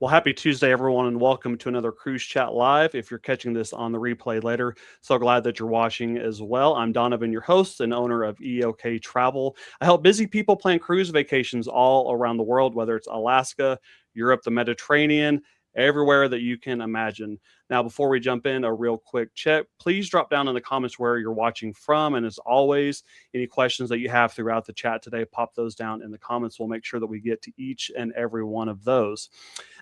Well, happy Tuesday, everyone, and welcome to another Cruise Chat Live. If you're catching this on the replay later, so glad that you're watching as well. I'm Donovan, your host and owner of EOK Travel. I help busy people plan cruise vacations all around the world, whether it's Alaska, Europe, the Mediterranean, everywhere that you can imagine. Now, before we jump in, a real quick check. Please drop down in the comments where you're watching from. And as always, any questions that you have throughout the chat today, pop those down in the comments. We'll make sure that we get to each and every one of those.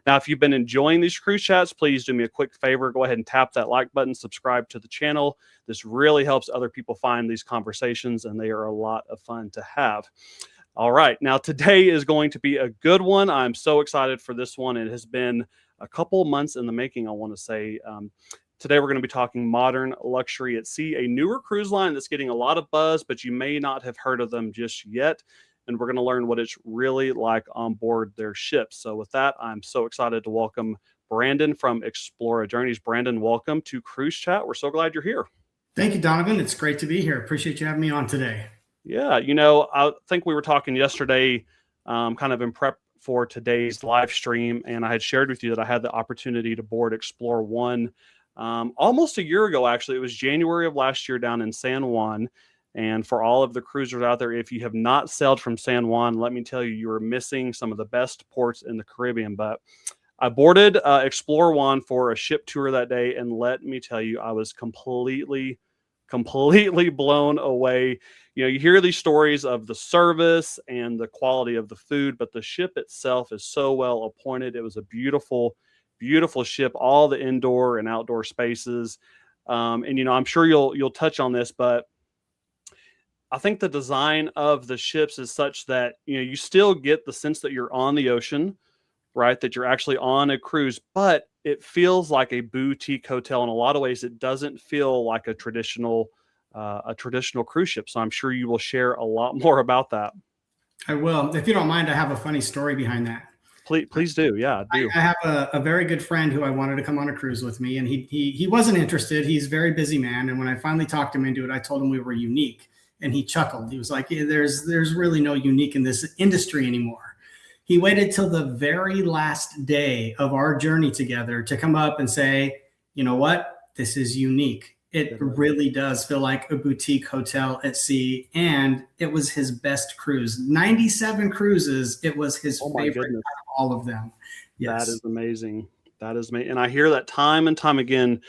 Now, if you've been enjoying these cruise chats, please do me a quick favor. Go ahead and tap that like button, subscribe to the channel. This really helps other people find these conversations, and they are a lot of fun to have. All right. Now, today is going to be a good one. I'm so excited for this one. It has been a couple months in the making, I want to say. Today, we're going to be talking modern luxury at sea, a newer cruise line that's getting a lot of buzz, but you may not have heard of them just yet. And we're going to learn what it's really like on board their ships. So with that, I'm so excited to welcome Brandon from Explora Journeys. Brandon, welcome to Cruise Chat. We're so glad you're here. Thank you, Donovan. It's great to be here. Appreciate you having me on today. Yeah, I think we were talking yesterday, kind of in prep for today's live stream, and I had shared with you that I had the opportunity to board Explora One almost a year ago. Actually, it was January of last year down in San Juan. And for all of the cruisers out there, if you have not sailed from San Juan, let me tell you, you are missing some of the best ports in the Caribbean. But I boarded Explora One for a ship tour that day, and let me tell you, I was completely blown away. You hear these stories of the service and the quality of the food, but the ship itself is so well appointed. It was a beautiful ship, all the indoor and outdoor spaces. And I'm sure you'll touch on this, but I think the design of the ships is such that, you still get the sense that you're on the ocean, right? That you're actually on a cruise, but it feels like a boutique hotel in a lot of ways. It doesn't feel like a traditional cruise ship. So I'm sure you will share a lot more about that. I will. If you don't mind, I have a funny story behind that. Please do. Yeah, I do. I have a very good friend who I wanted to come on a cruise with me, and he wasn't interested. He's a very busy man. And when I finally talked him into it, I told him we were unique. And he chuckled. He was like, yeah, there's really no unique in this industry anymore. He waited till the very last day of our journey together to come up and say, you know what? This is unique. It really does feel like a boutique hotel at sea. And it was his best cruise. 97 cruises. It was his favorite out of all of them. Yes. That is amazing. That is amazing. And I hear that time and time again,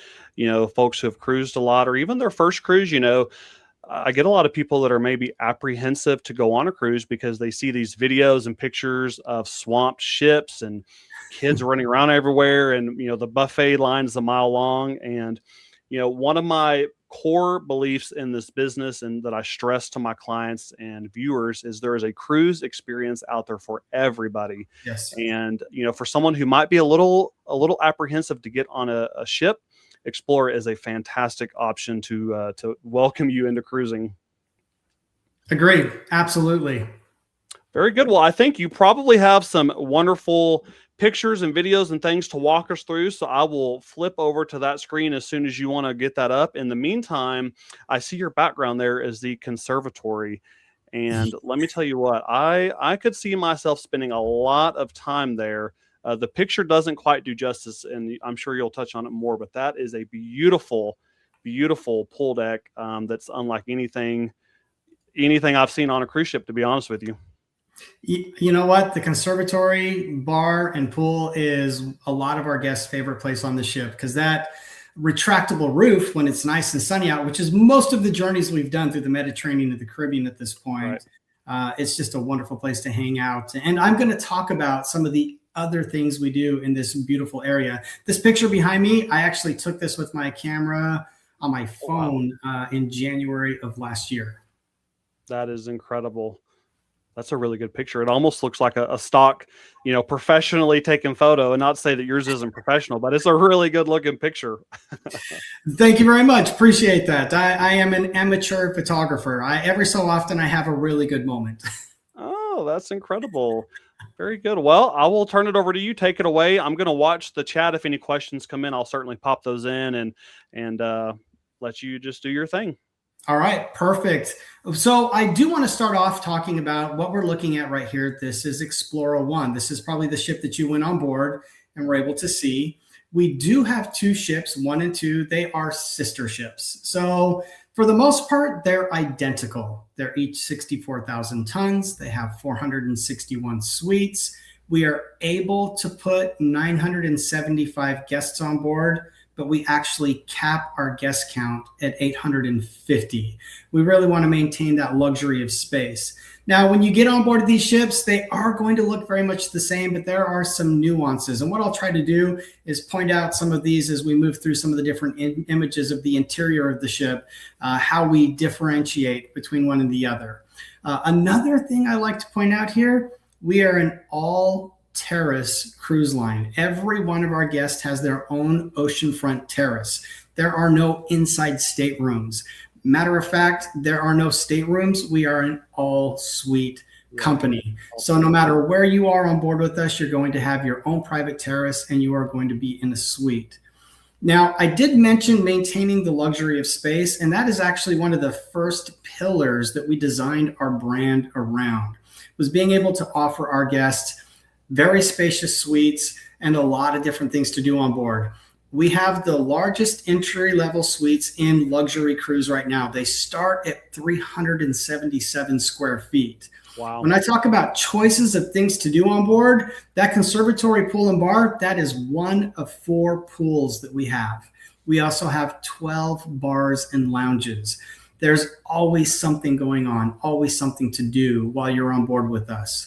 folks who have cruised a lot, or even their first cruise, I get a lot of people that are maybe apprehensive to go on a cruise because they see these videos and pictures of swamped ships and kids running around everywhere. And, the buffet line is a mile long. And, one of my core beliefs in this business, and that I stress to my clients and viewers, is there is a cruise experience out there for everybody. Yes. And, for someone who might be a little apprehensive to get on a ship, Explora is a fantastic option to welcome you into cruising. Agreed. Absolutely. Very good. Well, I think you probably have some wonderful pictures and videos and things to walk us through. So I will flip over to that screen as soon as you want to get that up. In the meantime, I see your background there is the conservatory. And let me tell you what, I could see myself spending a lot of time there. The picture doesn't quite do justice, and I'm sure you'll touch on it more, but that is a beautiful pool deck that's unlike anything I've seen on a cruise ship, to be honest with you. You know what? The conservatory, bar, and pool is a lot of our guests' favorite place on the ship, because that retractable roof, when it's nice and sunny out, which is most of the journeys we've done through the Mediterranean to the Caribbean at this point, right. It's just a wonderful place to hang out. And I'm going to talk about some of the other things we do in this beautiful area. This picture behind me, I actually took this with my camera on my phone in January of last year. That is incredible. That's a really good picture. It almost looks like a stock, professionally taken photo, and not to say that yours isn't professional, but it's a really good looking picture. Thank you very much. Appreciate that. I am an amateur photographer. Every so often I have a really good moment. Oh, that's incredible. Very good. Well, I will turn it over to you. Take it away. I'm going to watch the chat. If any questions come in, I'll certainly pop those in and let you just do your thing. All right, perfect. So I do want to start off talking about what we're looking at right here. This is Explora One. This is probably the ship that you went on board. and we're able to see. We do have 2 ships, 1 and 2. They are sister ships. So for the most part, they're identical. They're each 64,000 tons. They have 461 suites. We are able to put 975 guests on board, but we actually cap our guest count at 850. We really want to maintain that luxury of space. Now, when you get on board these ships, they are going to look very much the same, but there are some nuances. And what I'll try to do is point out some of these as we move through some of the different images of the interior of the ship, how we differentiate between one and the other. Another thing I like to point out here, we are an all-terrace cruise line. Every one of our guests has their own oceanfront terrace. There are no inside staterooms. Matter of fact, there are no staterooms. We are an all-suite company. So no matter where you are on board with us, you're going to have your own private terrace and you are going to be in a suite. Now, I did mention maintaining the luxury of space, and that is actually one of the first pillars that we designed our brand around, was being able to offer our guests very spacious suites and a lot of different things to do on board. We have the largest entry-level suites in luxury cruise right now. They start at 377 square feet. Wow. When I talk about choices of things to do on board, that conservatory pool and bar, that is one of 4 pools that we have. We also have 12 bars and lounges. There's always something going on, always something to do while you're on board with us.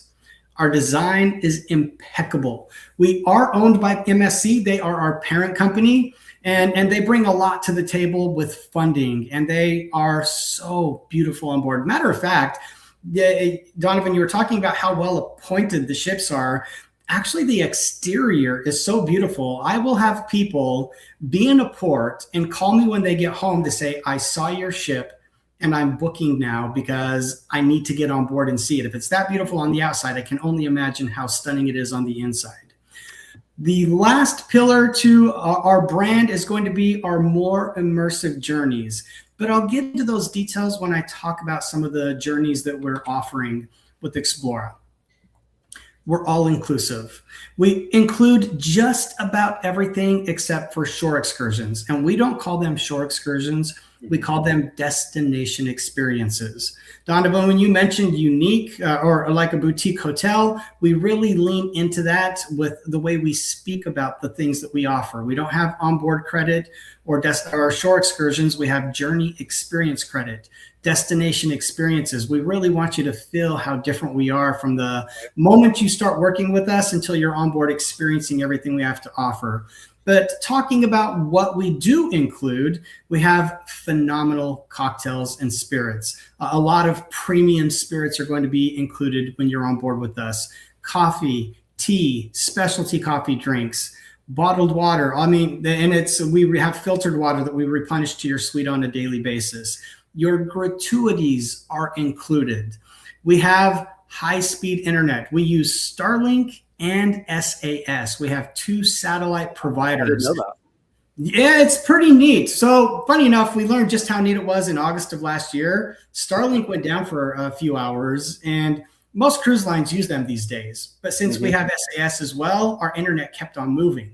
Our design is impeccable. We are owned by MSC. They are our parent company, and they bring a lot to the table with funding, and they are so beautiful on board. Matter of fact, Donovan, you were talking about how well appointed the ships are. Actually, the exterior is so beautiful. I will have people be in a port and call me when they get home to say, I saw your ship and I'm booking now because I need to get on board and see it. If it's that beautiful on the outside, I can only imagine how stunning it is on the inside. The last pillar to our brand is going to be our more immersive journeys. But I'll get into those details when I talk about some of the journeys that we're offering with Explora. We're all inclusive. We include just about everything except for shore excursions. And we don't call them shore excursions. We call them destination experiences. Donovan, when you mentioned unique or like a boutique hotel, we really lean into that with the way we speak about the things that we offer. We don't have onboard credit or shore excursions. We have journey experience credit, destination experiences. We really want you to feel how different we are from the moment you start working with us until you're on board experiencing everything we have to offer. But talking about what we do include, we have phenomenal cocktails and spirits. A lot of premium spirits are going to be included when you're on board with us. Coffee, tea, specialty coffee drinks, bottled water. I mean, and we have filtered water that we replenish to your suite on a daily basis. Your gratuities are included. We have high-speed internet. We use Starlink and SAS. We have 2 satellite providers. I didn't know that. Yeah, it's pretty neat. So funny enough, we learned just how neat it was in August of last year. Starlink went down for a few hours, and most cruise lines use them these days. But since we have SAS as well, our internet kept on moving.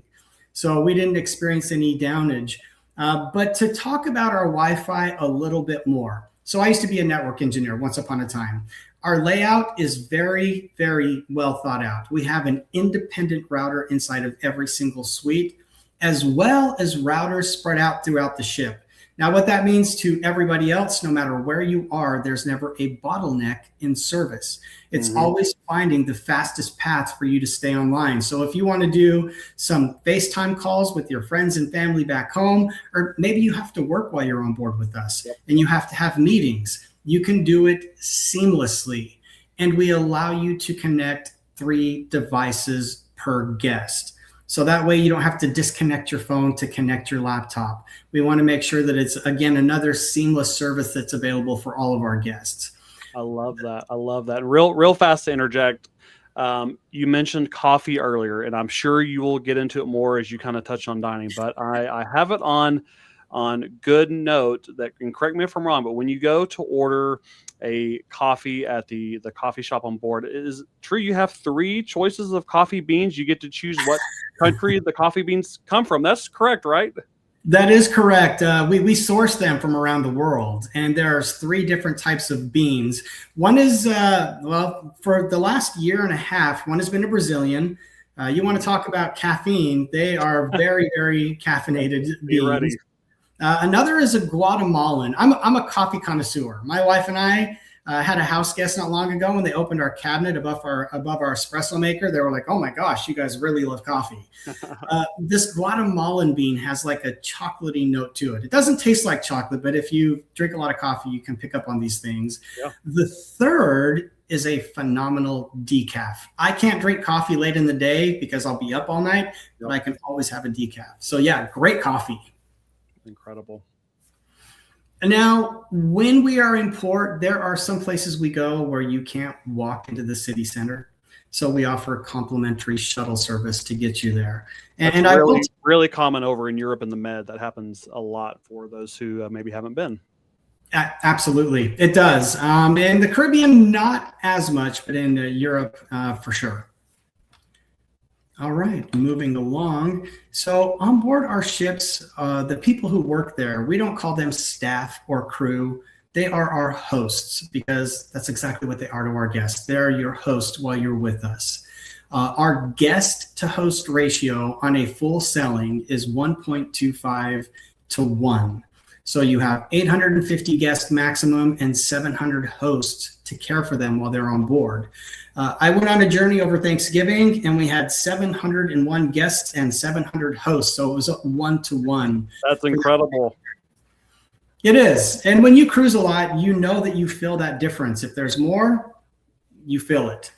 So we didn't experience any downage. But to talk about our Wi-Fi a little bit more. So I used to be a network engineer once upon a time. Our layout is very, very well thought out. We have an independent router inside of every single suite, as well as routers spread out throughout the ship. Now, what that means to everybody else, no matter where you are, there's never a bottleneck in service. It's always finding the fastest path for you to stay online. So if you want to do some FaceTime calls with your friends and family back home, or maybe you have to work while you're on board with us and you have to have meetings, you can do it seamlessly. And we allow you to connect 3 devices per guest. So that way you don't have to disconnect your phone to connect your laptop. We want to make sure that it's, again, another seamless service that's available for all of our guests. I love that. I love that. Real fast to interject. You mentioned coffee earlier, and I'm sure you will get into it more as you kind of touch on dining, but I have it on on good note that, and correct me if I'm wrong, but when you go to order a coffee at the coffee shop on board, is true you have 3 choices of coffee beans? You get to choose what country the coffee beans come from. That's correct, right? That is correct. We source them from around the world, and there's 3 different types of beans. One is, well, for the last year and a half, one has been a Brazilian. You want to talk about caffeine? They are very, very caffeinated Be ready. beans. Another is a Guatemalan. I'm a coffee connoisseur. My wife and I had a house guest not long ago. When they opened our cabinet above our espresso maker, they were like, "Oh my gosh, you guys really love coffee." This Guatemalan bean has like a chocolatey note to it. It doesn't taste like chocolate, but if you drink a lot of coffee, you can pick up on these things. Yeah. The third is a phenomenal decaf. I can't drink coffee late in the day because I'll be up all night, but I can always have a decaf. So yeah, great coffee. Incredible. And now, when we are in port, there are some places we go where you can't walk into the city center. So we offer complimentary shuttle service to get you there. And really, really common over in Europe and the Med. That happens a lot for those who maybe haven't been. Absolutely, it does. In the Caribbean, not as much, but in Europe, for sure. All right, moving along. So on board our ships, the people who work there, we don't call them staff or crew. They are our hosts, because that's exactly what they are to our guests. They're your host while you're with us. Our guest to host ratio on a full sailing is 1.25 to 1. So you have 850 guests maximum and 700 hosts to care for them while they're on board. I went on a journey over Thanksgiving, and we had 701 guests and 700 hosts. So it was 1 to 1. That's incredible. It is. And when you cruise a lot, you know that you feel that difference. If there's more, you feel it.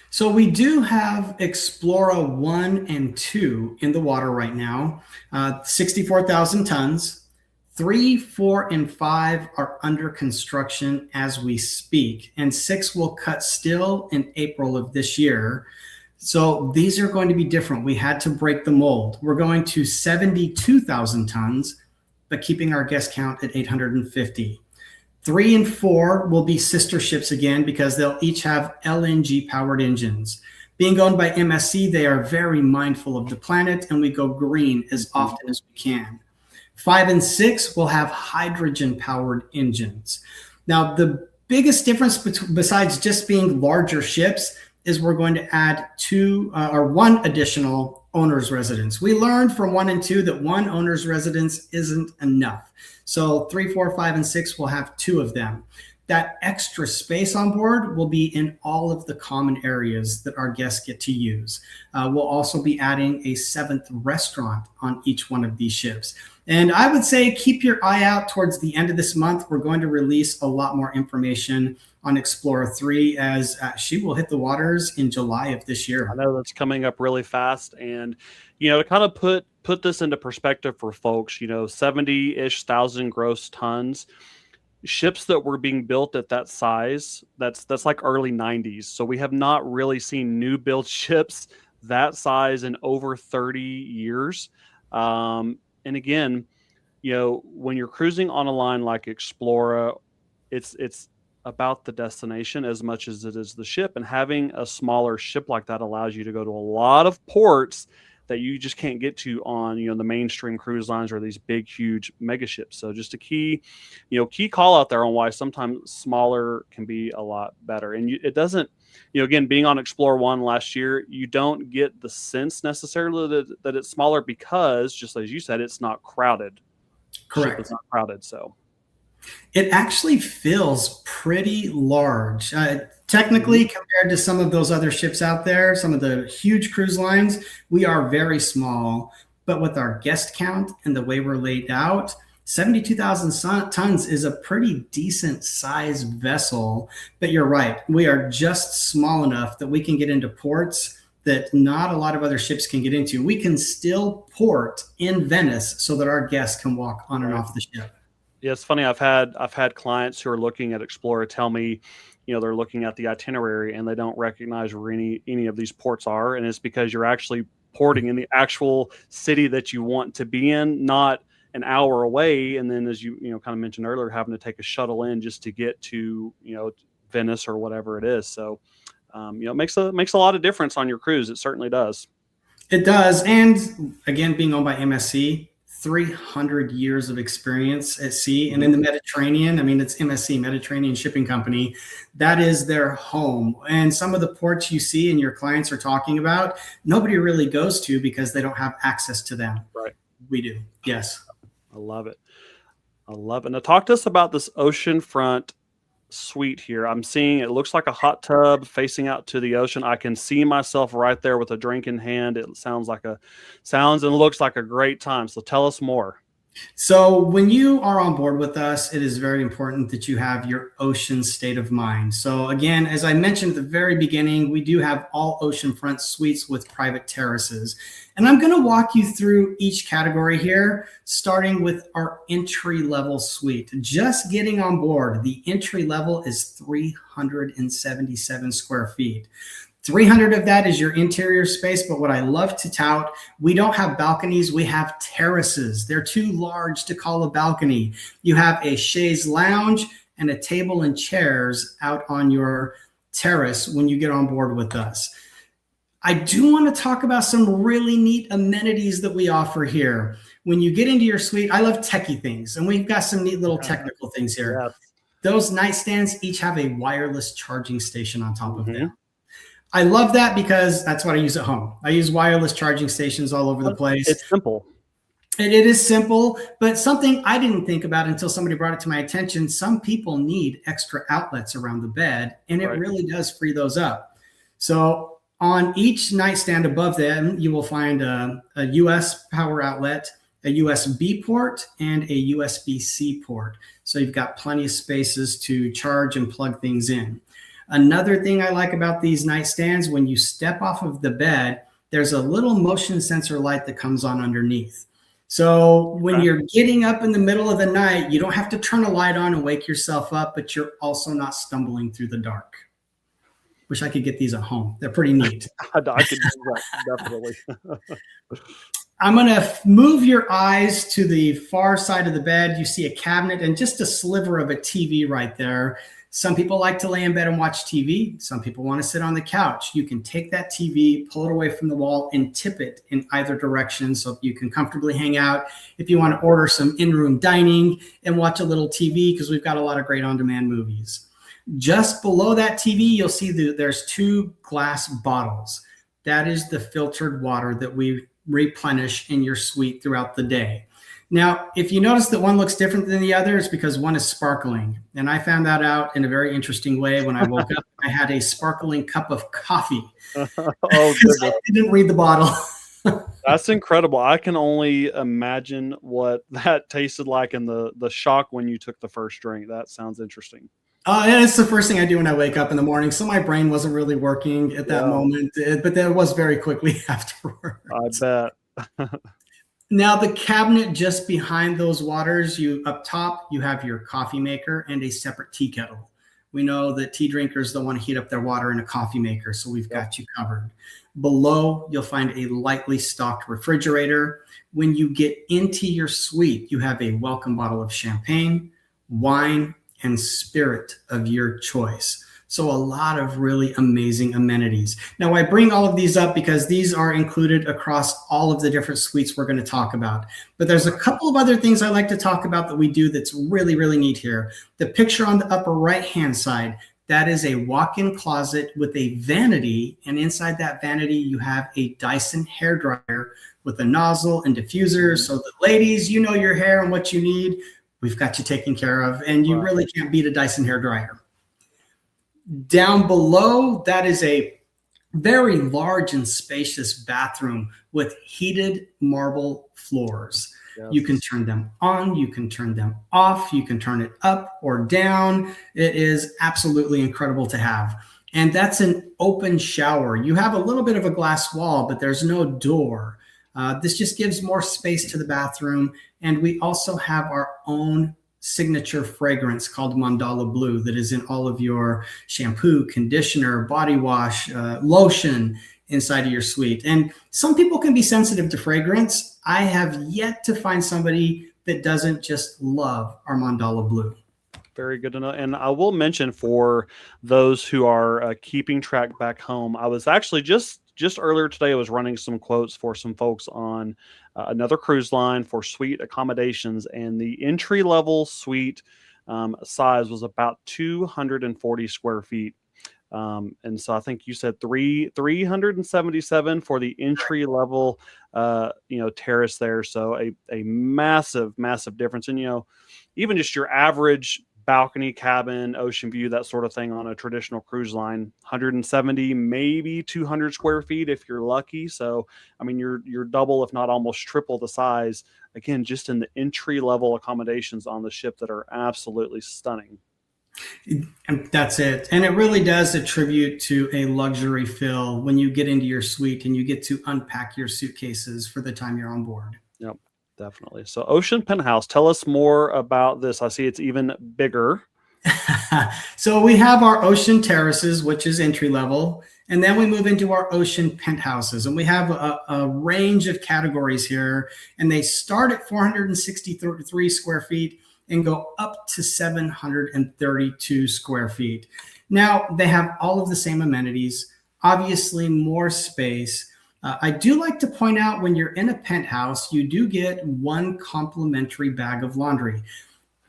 So we do have Explora 1 and 2 in the water right now, 64,000 tons. 3, 4, and 5 are under construction as we speak, and 6 will cut steel in April of this year. So these are going to be different. We had to break the mold. We're going to 72,000 tons, but keeping our guest count at 850. 3 and 4 will be sister ships again, because they'll each have LNG powered engines. Being owned by MSC, they are very mindful of the planet, and we go green as often as we can. 5 and 6 will have hydrogen-powered engines. Now, the biggest difference besides just being larger ships is we're going to add 1 additional owner's residence. We learned from 1 and 2 that 1 owner's residence isn't enough. So 3, 4, 5, and 6 will have 2 of them. That extra space on board will be in all of the common areas that our guests get to use. We'll also be adding a 7th restaurant on each one of these ships. And I would say keep your eye out towards the end of this month. We're going to release a lot more information on Explora 3, as she will hit the waters in July of this year. I know that's coming up really fast. And, to kind of put this into perspective for folks, 70-ish thousand gross tons. Ships that were being built at that size, that's like early 90s. So we have not really seen new build ships that size in over 30 years. And again, when you're cruising on a line like Explora, it's about the destination as much as it is the ship. And having a smaller ship like that allows you to go to a lot of ports that you just can't get to on, the mainstream cruise lines or these big, huge mega ships. So just a key call out there on why sometimes smaller can be a lot better. And it doesn't, again, being on Explore 1 last year, you don't get the sense necessarily that it's smaller because, just as you said, it's not crowded. Correct. It's not crowded, so. It actually feels pretty large. Technically, compared to some of those other ships out there, some of the huge cruise lines, we are very small. But with our guest count and the way we're laid out, 72,000 tons is a pretty decent size vessel. But you're right, we are just small enough that we can get into ports that not a lot of other ships can get into. We can still port in Venice so that our guests can walk on and off the ship. Yeah, it's funny. I've had clients who are looking at Explorer tell me, they're looking at the itinerary and they don't recognize where any of these ports are, and it's because you're actually porting in the actual city that you want to be in, not an hour away. And then, as you kind of mentioned earlier, having to take a shuttle in just to get to, Venice or whatever it is. So, it makes a lot of difference on your cruise. It certainly does. It does. And again, being owned by MSC, 300 years of experience at sea and in the Mediterranean. I mean, it's MSC, Mediterranean Shipping Company. That is their home. And some of the ports you see and your clients are talking about, nobody really goes to because they don't have access to them. Right. We do. Yes. I love it. I love it. Now, talk to us about this oceanfront suite here. I'm seeing it looks like a hot tub facing out to the ocean. I can see myself right there with a drink in hand. It sounds and looks like a great time. So tell us more. So when you are on board with us, it is very important that you have your ocean state of mind. So again, as I mentioned at the very beginning, we do have all oceanfront suites with private terraces. And I'm going to walk you through each category here, starting with our entry level suite. Just getting on board, the entry level is 377 square feet. 300 of that is your interior space, but what I love to tout, we don't have balconies, we have terraces. They're too large to call a balcony. You have a chaise lounge and a table and chairs out on your terrace when you get on board with us. I do want to talk about some really neat amenities that we offer here. When you get into your suite, I love techie things, and we've got some neat little technical things here. Yeah. Those nightstands each have a wireless charging station on top of them. I love that because that's what I use at home. I use wireless charging stations all over the place. It's simple. It is simple, but something I didn't think about until somebody brought it to my attention. Some people need extra outlets around the bed, and it really does free those up. So on each nightstand above them, you will find a US power outlet, a USB port, and a USB-C port. So you've got plenty of spaces to charge and plug things in. Another thing I like about these nightstands, when you step off of the bed, there's a little motion sensor light that comes on underneath. So when you're getting up in the middle of the night, you don't have to turn a light on and wake yourself up, but you're also not stumbling through the dark. Wish I could get these at home. They're pretty neat. I could do that, definitely. I'm going to move your eyes to the far side of the bed. You see a cabinet and just a sliver of a TV right there. Some people like to lay in bed and watch TV. Some people want to sit on the couch. You can take that TV, pull it away from the wall, and tip it in either direction so you can comfortably hang out. If you want to order some in-room dining and watch a little TV, because we've got a lot of great on-demand movies. Just below that TV, you'll see there's 2 glass bottles. That is the filtered water that we replenish in your suite throughout the day. Now, if you notice that one looks different than the other, it's because one is sparkling. And I found that out in a very interesting way when I woke up. I had a sparkling cup of coffee. I didn't read the bottle. That's incredible. I can only imagine what that tasted like and the shock when you took the first drink. That sounds interesting. And it's the first thing I do when I wake up in the morning. So my brain wasn't really working at that moment, but that was very quickly afterwards. I bet. Now, the cabinet just behind those waters, up top, you have your coffee maker and a separate tea kettle. We know that tea drinkers don't want to heat up their water in a coffee maker, so we've got you covered. Below, you'll find a lightly stocked refrigerator. When you get into your suite, you have a welcome bottle of champagne, wine, and spirit of your choice. So a lot of really amazing amenities. Now, I bring all of these up because these are included across all of the different suites we're going to talk about. But there's a couple of other things I like to talk about that we do that's really, really neat here. The picture on the upper right-hand side, that is a walk-in closet with a vanity. And inside that vanity, you have a Dyson hairdryer with a nozzle and diffuser. So the ladies, you know your hair and what you need. We've got you taken care of. And you really can't beat a Dyson hairdryer. Down below, that is a very large and spacious bathroom with heated marble floors. Yes. You can turn them on, you can turn them off, you can turn it up or down. It is absolutely incredible to have. And that's an open shower. You have a little bit of a glass wall, but there's no door. This just gives more space to the bathroom. And we also have our own signature fragrance called Mandala Blue that is in all of your shampoo, conditioner, body wash, lotion. inside of your suite. And some people can be sensitive to fragrance. I have yet to find somebody that doesn't just love our mandala blue. Very good to know. And I will mention for those who are keeping track back home, I was actually just earlier today, I was running some quotes for some folks on another cruise line for suite accommodations, and the entry level suite size was about 240 square feet. And so I think you said 377 for the entry level, terrace there. So a massive, massive difference. And, even just your average balcony cabin, ocean view, that sort of thing on a traditional cruise line, 170, maybe 200 square feet if you're lucky. So, I mean, you're double, if not almost triple the size, again, just in the entry level accommodations on the ship that are absolutely stunning. And that's it. And it really does attribute to a luxury feel when you get into your suite and you get to unpack your suitcases for the time you're on board. Yep, definitely. So Ocean Penthouse, tell us more about this. I see it's even bigger. So we have our ocean terraces, which is entry level, and then we move into our ocean penthouses, and we have a range of categories here, and they start at 463 square feet and go up to 732 square feet. Now, they have all of the same amenities, obviously more space. I do like to point out, when you're in a penthouse, you do get one complimentary bag of laundry.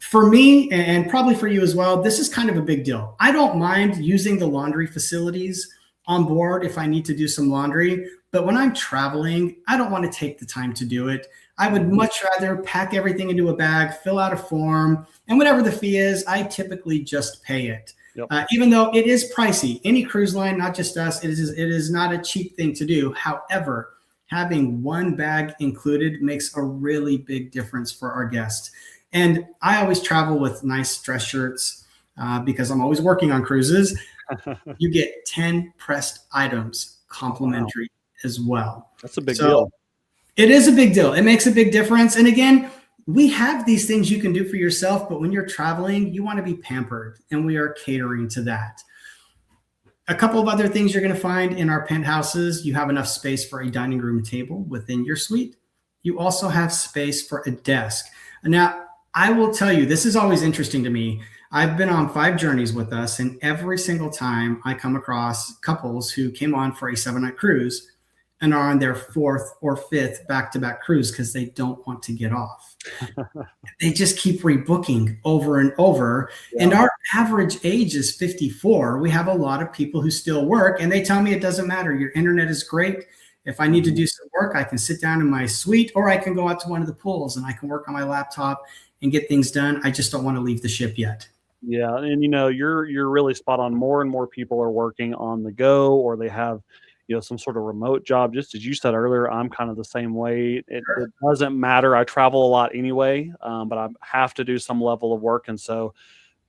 For me, and probably for you as well, this is kind of a big deal. I don't mind using the laundry facilities on board if I need to do some laundry, but when I'm traveling, I don't want to take the time to do it. I would much rather pack everything into a bag, fill out a form, and whatever the fee is, I typically just pay it. Yep. Even though it is pricey. Any cruise line, not just us, it is not a cheap thing to do. However, having one bag included makes a really big difference for our guests. And I always travel with nice dress shirts because I'm always working on cruises. You get 10 pressed items complimentary as well. That's a big deal. It is a big deal. It makes a big difference. And again, we have these things you can do for yourself, but when you're traveling, you want to be pampered, and we are catering to that. A couple of other things you're going to find in our penthouses: you have enough space for a dining room table within your suite. You also have space for a desk. Now, I will tell you, this is always interesting to me. I've been on 5 journeys with us, and every single time I come across couples who came on for a 7-night cruise and are on their 4th or 5th back-to-back cruise because they don't want to get off. They just keep rebooking over and over. Yeah. And our average age is 54. We have a lot of people who still work, and they tell me it doesn't matter. Your internet is great. If I need to do some work, I can sit down in my suite, or I can go out to one of the pools and I can work on my laptop and get things done. I just don't want to leave the ship yet. Yeah. And you're really spot on. More and more people are working on the go, or they have, some sort of remote job. Just as you said earlier, I'm kind of the same way. It doesn't matter. I travel a lot anyway, but I have to do some level of work. And so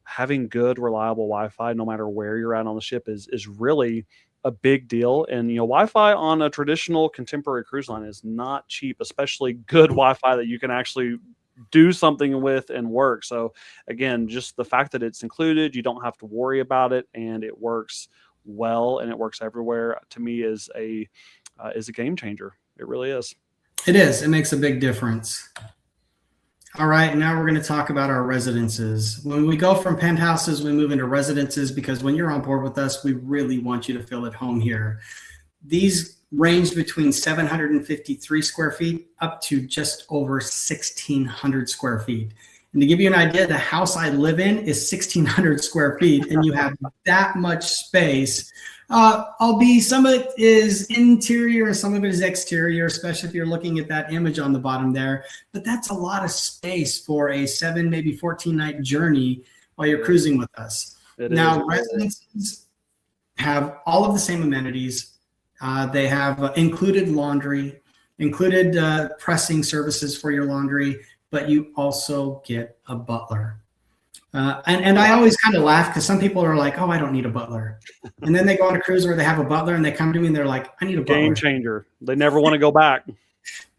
having good, reliable Wi-Fi, no matter where you're at on the ship, is really a big deal. And, Wi-Fi on a traditional contemporary cruise line is not cheap, especially good Wi-Fi that you can actually do something with and work. So again, just the fact that it's included, you don't have to worry about it, and it works well and it works everywhere, to me is a game changer. It really is. It is. It makes a big difference. All right, now we're going to talk about our residences. When we go from penthouses, we move into residences, because when you're on board with us, we really want you to feel at home here. These range between 753 square feet up to just over 1,600 square feet. And to give you an idea, the house I live in is 1,600 square feet, and you have that much space. Some of it is interior and some of it is exterior, especially if you're looking at that image on the bottom there. But that's a lot of space for a 7, maybe 14-night journey while you're cruising with us. Now, residences have all of the same amenities. They have included laundry, included pressing services for your laundry, but you also get a butler. And I always kind of laugh, because some people are like, oh, I don't need a butler. And then they go on a cruise where they have a butler, and they come to me and they're like, I need a butler. Game changer. They never want to go back.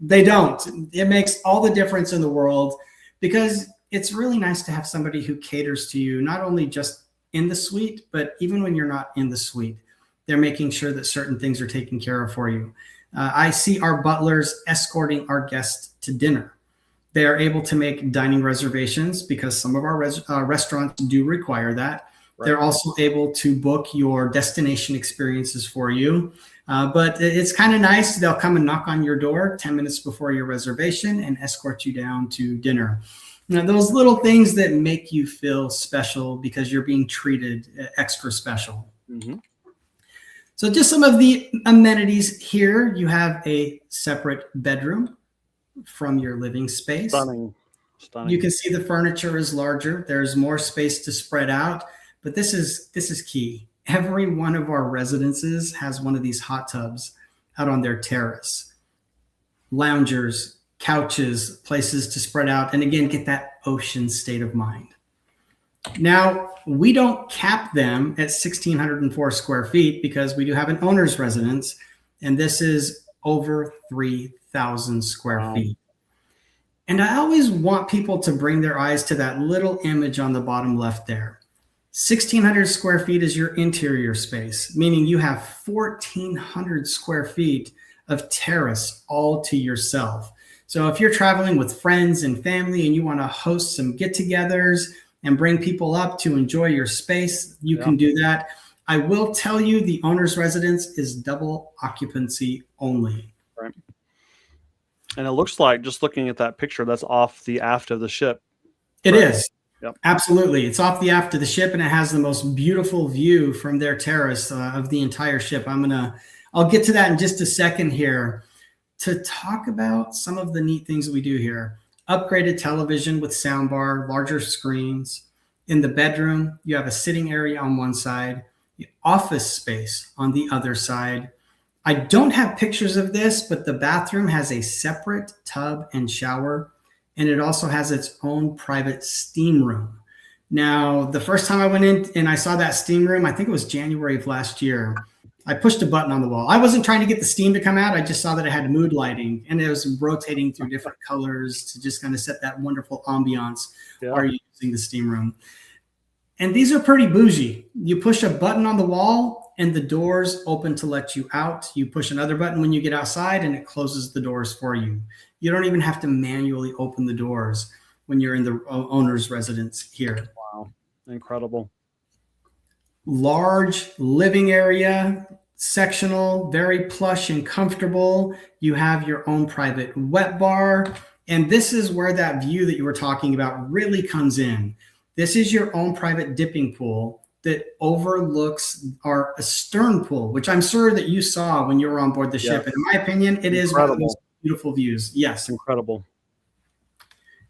They don't. It makes all the difference in the world, because it's really nice to have somebody who caters to you, not only just in the suite, but even when you're not in the suite. They're making sure that certain things are taken care of for you. I see our butlers escorting our guests to dinner. They are able to make dining reservations because some of our restaurants do require that. Right. They're also able to book your destination experiences for you. But it's kind of nice. They'll come and knock on your door 10 minutes before your reservation and escort you down to dinner. Those little things that make you feel special because you're being treated extra special. Mm-hmm. So just some of the amenities here. You have a separate bedroom from your living space. Stunning. You can see the furniture is larger. There's more space to spread out, but this is key. Every one of our residences has one of these hot tubs out on their terrace. Loungers, couches, places to spread out, and again, get that ocean state of mind. Now, we don't cap them at 1,604 square feet because we do have an owner's residence, and this is over 3,000 square feet. And I always want people to bring their eyes to that little image on the bottom left there. 1,600 square feet is your interior space, meaning you have 1,400 square feet of terrace all to yourself. So if you're traveling with friends and family and you want to host some get-togethers and bring people up to enjoy your space, you can do that. I will tell you the owner's residence is double occupancy only. Right. And it looks like, just looking at that picture, that's off the aft of the ship. It is. Yep. Absolutely. It's off the aft of the ship, and it has the most beautiful view from their terrace of the entire ship. I'll get to that in just a second here to talk about some of the neat things that we do here. Upgraded television with soundbar, larger screens. In the bedroom, you have a sitting area on one side, the office space on the other side. I don't have pictures of this, but the bathroom has a separate tub and shower, and it also has its own private steam room. Now, the first time I went in and I saw that steam room, I think it was January of last year, I pushed a button on the wall. I wasn't trying to get the steam to come out. I just saw that it had mood lighting, and it was rotating through different colors to just kind of set that wonderful ambiance while you're using the steam room. And these are pretty bougie. You push a button on the wall and the doors open to let you out. You push another button when you get outside and it closes the doors for you. You don't even have to manually open the doors when you're in the owner's residence here. Wow, incredible. Large living area, sectional, very plush and comfortable. You have your own private wet bar. And this is where that view that you were talking about really comes in. This is your own private dipping pool that overlooks our stern pool, which I'm sure that you saw when you were on board the ship. And in my opinion, it is one of the most beautiful views. Yes. Incredible.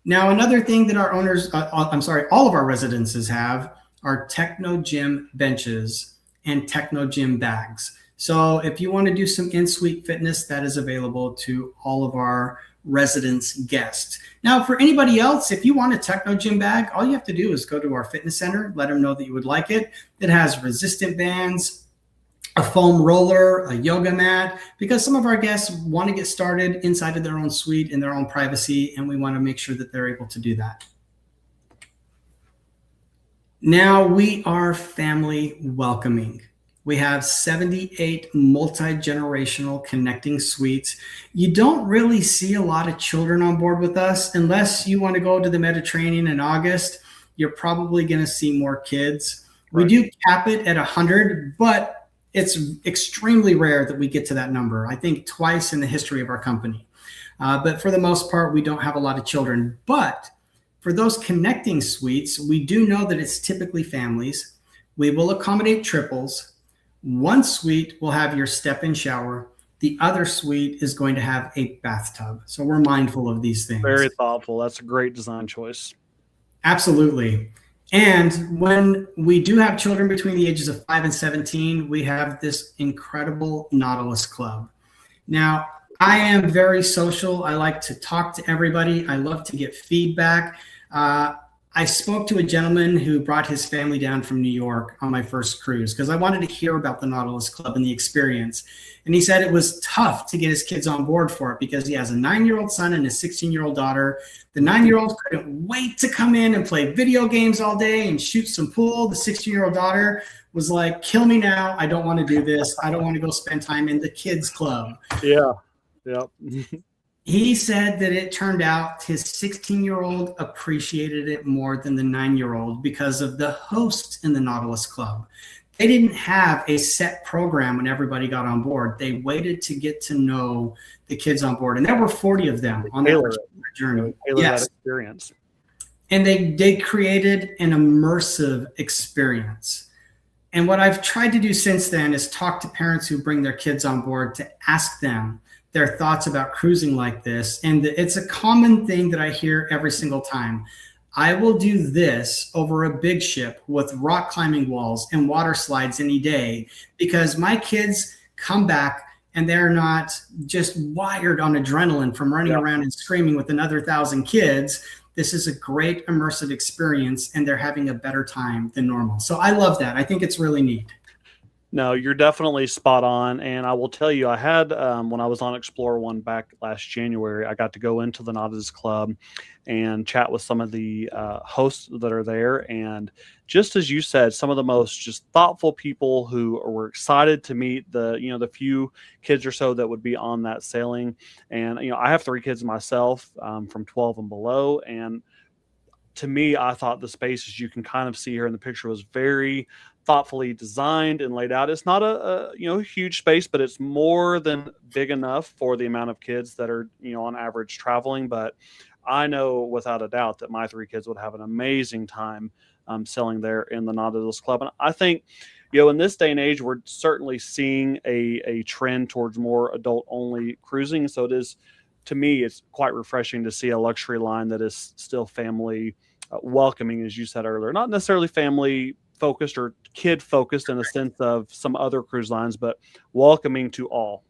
Now, another thing that our owners, all of our residences have are techno gym benches and techno gym bags. So if you want to do some in-suite fitness, that is available to all of our residence guests. Now, for anybody else, if you want a techno gym bag, all you have to do is go to our fitness center, let them know that you would like it. It has resistant bands, a foam roller, a yoga mat, because some of our guests want to get started inside of their own suite in their own privacy, and we want to make sure that they're able to do that. Now, we are family welcoming. We have 78 multi-generational connecting suites. You don't really see a lot of children on board with us. Unless you want to go to the Mediterranean in August, you're probably going to see more kids. Right. We do cap it at 100, but it's extremely rare that we get to that number. I think twice in the history of our company. But for the most part, we don't have a lot of children. But for those connecting suites, we do know that it's typically families. We will accommodate triples. One suite will have your step-in shower. The other suite is going to have a bathtub. So we're mindful of these things. Very thoughtful. That's a great design choice. Absolutely. And when we do have children between the ages of 5 and 17, we have this incredible Nautilus Club. Now, I am very social. I like to talk to everybody. I love to get feedback. I spoke to a gentleman who brought his family down from New York on my first cruise because I wanted to hear about the Nautilus Club and the experience. And he said it was tough to get his kids on board for it because he has a 9-year-old son and a 16-year-old daughter. The 9-year-old couldn't wait to come in and play video games all day and shoot some pool. The 16-year-old daughter was like, kill me now. I don't want to do this. I don't want to go spend time in the kids club. Yeah. Yeah. He said that it turned out his 16-year-old appreciated it more than the 9-year-old because of the host in the Nautilus Club. They didn't have a set program when everybody got on board. They waited to get to know the kids on board. And there were 40 of them on that journey. That experience. And they created an immersive experience. And what I've tried to do since then is talk to parents who bring their kids on board to ask them their thoughts about cruising like this. And it's a common thing that I hear every single time. I will do this over a big ship with rock climbing walls and water slides any day because my kids come back and they're not just wired on adrenaline from running around and screaming with another 1,000 kids. This is a great immersive experience and they're having a better time than normal. So I love that. I think it's really neat. No, you're definitely spot on. And I will tell you, I had, when I was on Explora One back last January, I got to go into the Nautilus Club and chat with some of the hosts that are there. And just as you said, some of the most just thoughtful people who were excited to meet the few kids or so that would be on that sailing. And, I have 3 kids myself, from 12 and below. And to me, I thought the Spacious, you can kind of see here in the picture, was very thoughtfully designed and laid out. It's not a huge space, but it's more than big enough for the amount of kids that are, on average traveling. But I know without a doubt that my 3 kids would have an amazing time sailing there in the Nautilus Club. And I think, in this day and age, we're certainly seeing a trend towards more adult only cruising. So it is, to me, it's quite refreshing to see a luxury line that is still family welcoming, as you said earlier, not necessarily family focused or kid focused in the sense of some other cruise lines, but welcoming to all.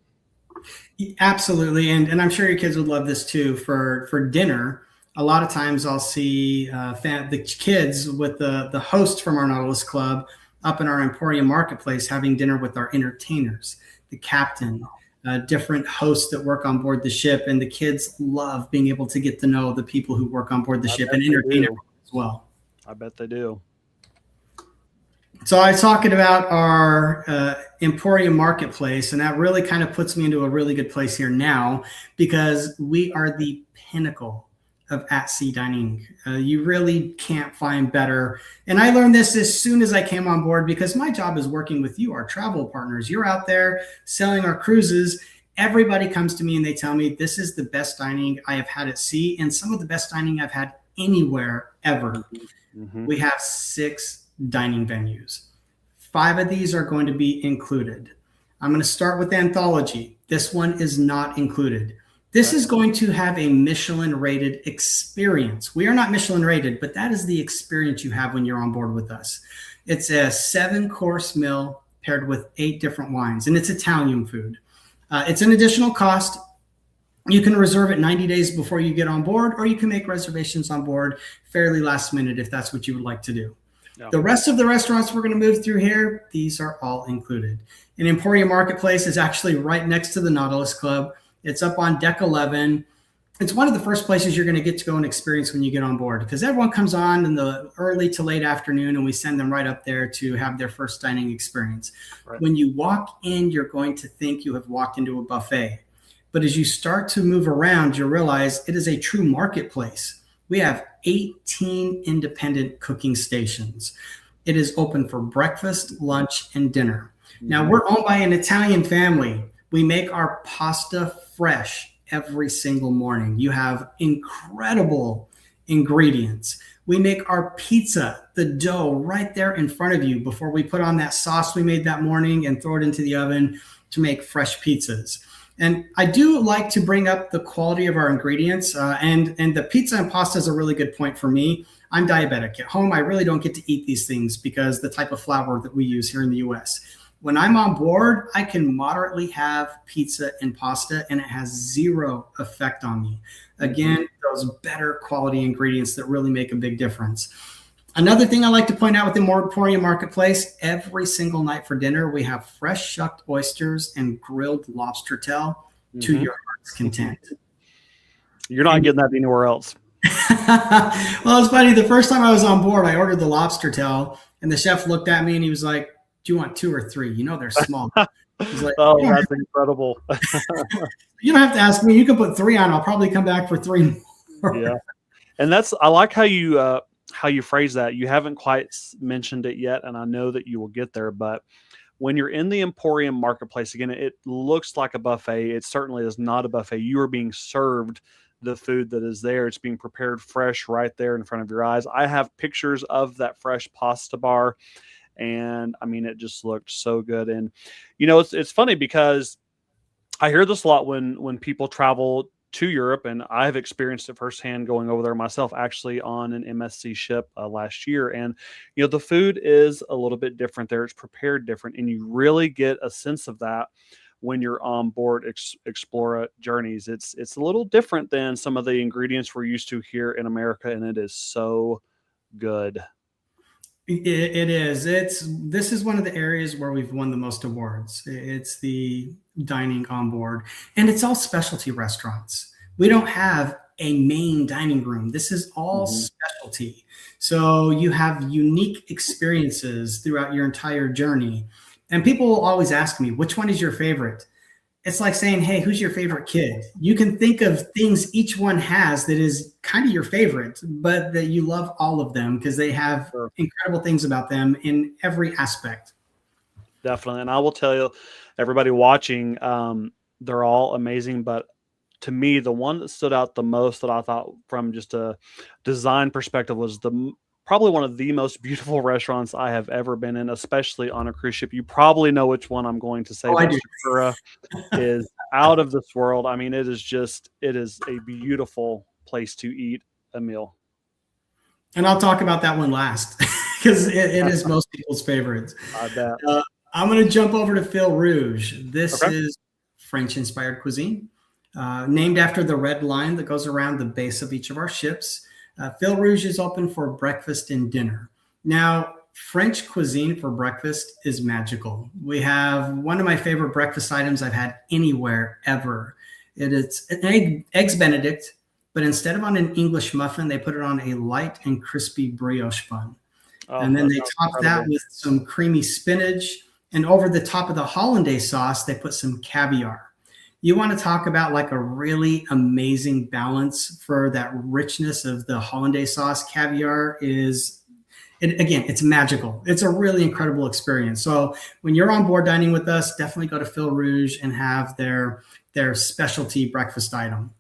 Absolutely. And I'm sure your kids would love this too. For dinner, a lot of times I'll see the kids with the host from our Nautilus Club up in our Emporium Marketplace having dinner with our entertainers, the captain, different hosts that work on board the ship. And the kids love being able to get to know the people who work on board the ship and entertain them as well. I bet they do. So I was talking about our Emporium Marketplace, and that really kind of puts me into a really good place here now because we are the pinnacle of at-sea dining. You really can't find better. And I learned this as soon as I came on board because my job is working with you, our travel partners. You're out there selling our cruises. Everybody comes to me and they tell me this is the best dining I have had at sea and some of the best dining I've had anywhere ever. Mm-hmm. We have 6 dining venues. 5 of these are going to be included. I'm going to start with Anthology. This one is not included. This is going to have a Michelin rated experience. We are not Michelin rated, but that is the experience you have when you're on board with us. It's a 7-course meal paired with 8 different wines, and it's Italian food. It's an additional cost. You can reserve it 90 days before you get on board, or you can make reservations on board fairly last minute if that's what you would like to do. Yeah. The rest of the restaurants we're going to move through here, these are all included. And Emporium Marketplace is actually right next to the Nautilus Club. It's up on deck 11. It's one of the first places you're going to get to go and experience when you get on board because everyone comes on in the early to late afternoon and we send them right up there to have their first dining experience. Right. When you walk in, you're going to think you have walked into a buffet. But as you start to move around, you realize it is a true marketplace. We have 18 independent cooking stations. It is open for breakfast, lunch, and dinner. Now, we're owned by an Italian family. We make our pasta fresh every single morning. You have incredible ingredients. We make our pizza, the dough, right there in front of you before we put on that sauce we made that morning and throw it into the oven to make fresh pizzas. And I do like to bring up the quality of our ingredients, and the pizza and pasta is a really good point for me. I'm diabetic. At home, I really don't get to eat these things because the type of flour that we use here in the U.S. When I'm on board, I can moderately have pizza and pasta, and it has zero effect on me. Again, those better quality ingredients that really make a big difference. Another thing I like to point out with the Emporium Marketplace, every single night for dinner, we have fresh shucked oysters and grilled lobster tail to your heart's content. You're not getting that anywhere else. Well, it's funny. The first time I was on board, I ordered the lobster tail, and the chef looked at me and he was like, "Do you want 2 or 3? You know they're small." He's like, "Oh, that's incredible." You don't have to ask me. You can put 3 on. I'll probably come back for 3 more. Yeah, and I like how you phrase that. You haven't quite mentioned it yet, and I know that you will get there. But when you're in the Emporium Marketplace, again, it looks like a buffet. It certainly is not a buffet. You are being served the food that is there. It's being prepared fresh right there in front of your eyes. I have pictures of that fresh pasta bar, and I mean, it just looked so good. And it's funny because I hear this a lot when people travel to Europe, and I've experienced it firsthand going over there myself, actually on an MSC ship last year. And the food is a little bit different there. It's prepared different, and you really get a sense of that when you're on board Explora Journeys. It's a little different than some of the ingredients we're used to here in America, and it is so good. It is. This is one of the areas where we've won the most awards. It's the dining on board, and it's all specialty restaurants. We don't have a main dining room. This is all specialty. So you have unique experiences throughout your entire journey. And people will always ask me, which one is your favorite? It's like saying, hey, who's your favorite kid? You can think of things each one has that is kind of your favorite, but that you love all of them because they have incredible things about them in every aspect. Definitely. And I will tell you, everybody watching, they're all amazing. But to me, the one that stood out the most that I thought from just a design perspective was probably one of the most beautiful restaurants I have ever been in, especially on a cruise ship. You probably know which one I'm going to say. Oh, I do. Explora is out of this world. I mean, it is a beautiful place to eat a meal. And I'll talk about that one last because it is most people's favorites. I bet. I'm going to jump over to Fil Rouge. This is French-inspired cuisine, named after the red line that goes around the base of each of our ships. Fil Rouge is open for breakfast and dinner. Now, French cuisine for breakfast is magical. We have one of my favorite breakfast items I've had anywhere ever. It's an eggs Benedict, but instead of on an English muffin, they put it on a light and crispy brioche bun. And then they top that with some creamy spinach. And over the top of the hollandaise sauce, they put some caviar. You want to talk about like a really amazing balance for that richness of the hollandaise sauce. Caviar it's magical. It's a really incredible experience. So when you're on board dining with us, definitely go to Fil Rouge and have their specialty breakfast item.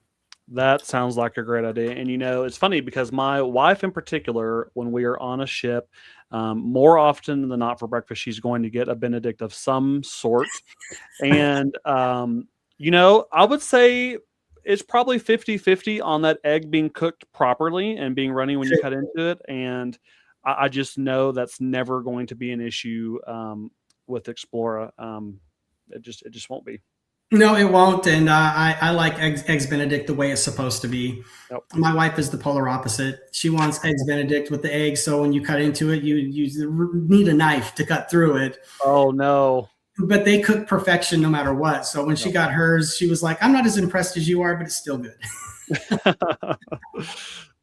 That sounds like a great idea. And it's funny because my wife in particular, when we are on a ship, more often than not for breakfast, she's going to get a Benedict of some sort. And I would say it's probably 50-50 on that egg being cooked properly and being runny when you cut into it. And I just know that's never going to be an issue with Explora. It just won't be. No, it won't. And I like eggs Benedict the way it's supposed to be. Yep. My wife is the polar opposite. She wants eggs Benedict with the eggs. So when you cut into it, you need a knife to cut through it. Oh, no. But they cook perfection no matter what. So when she got hers, she was like, I'm not as impressed as you are, but it's still good.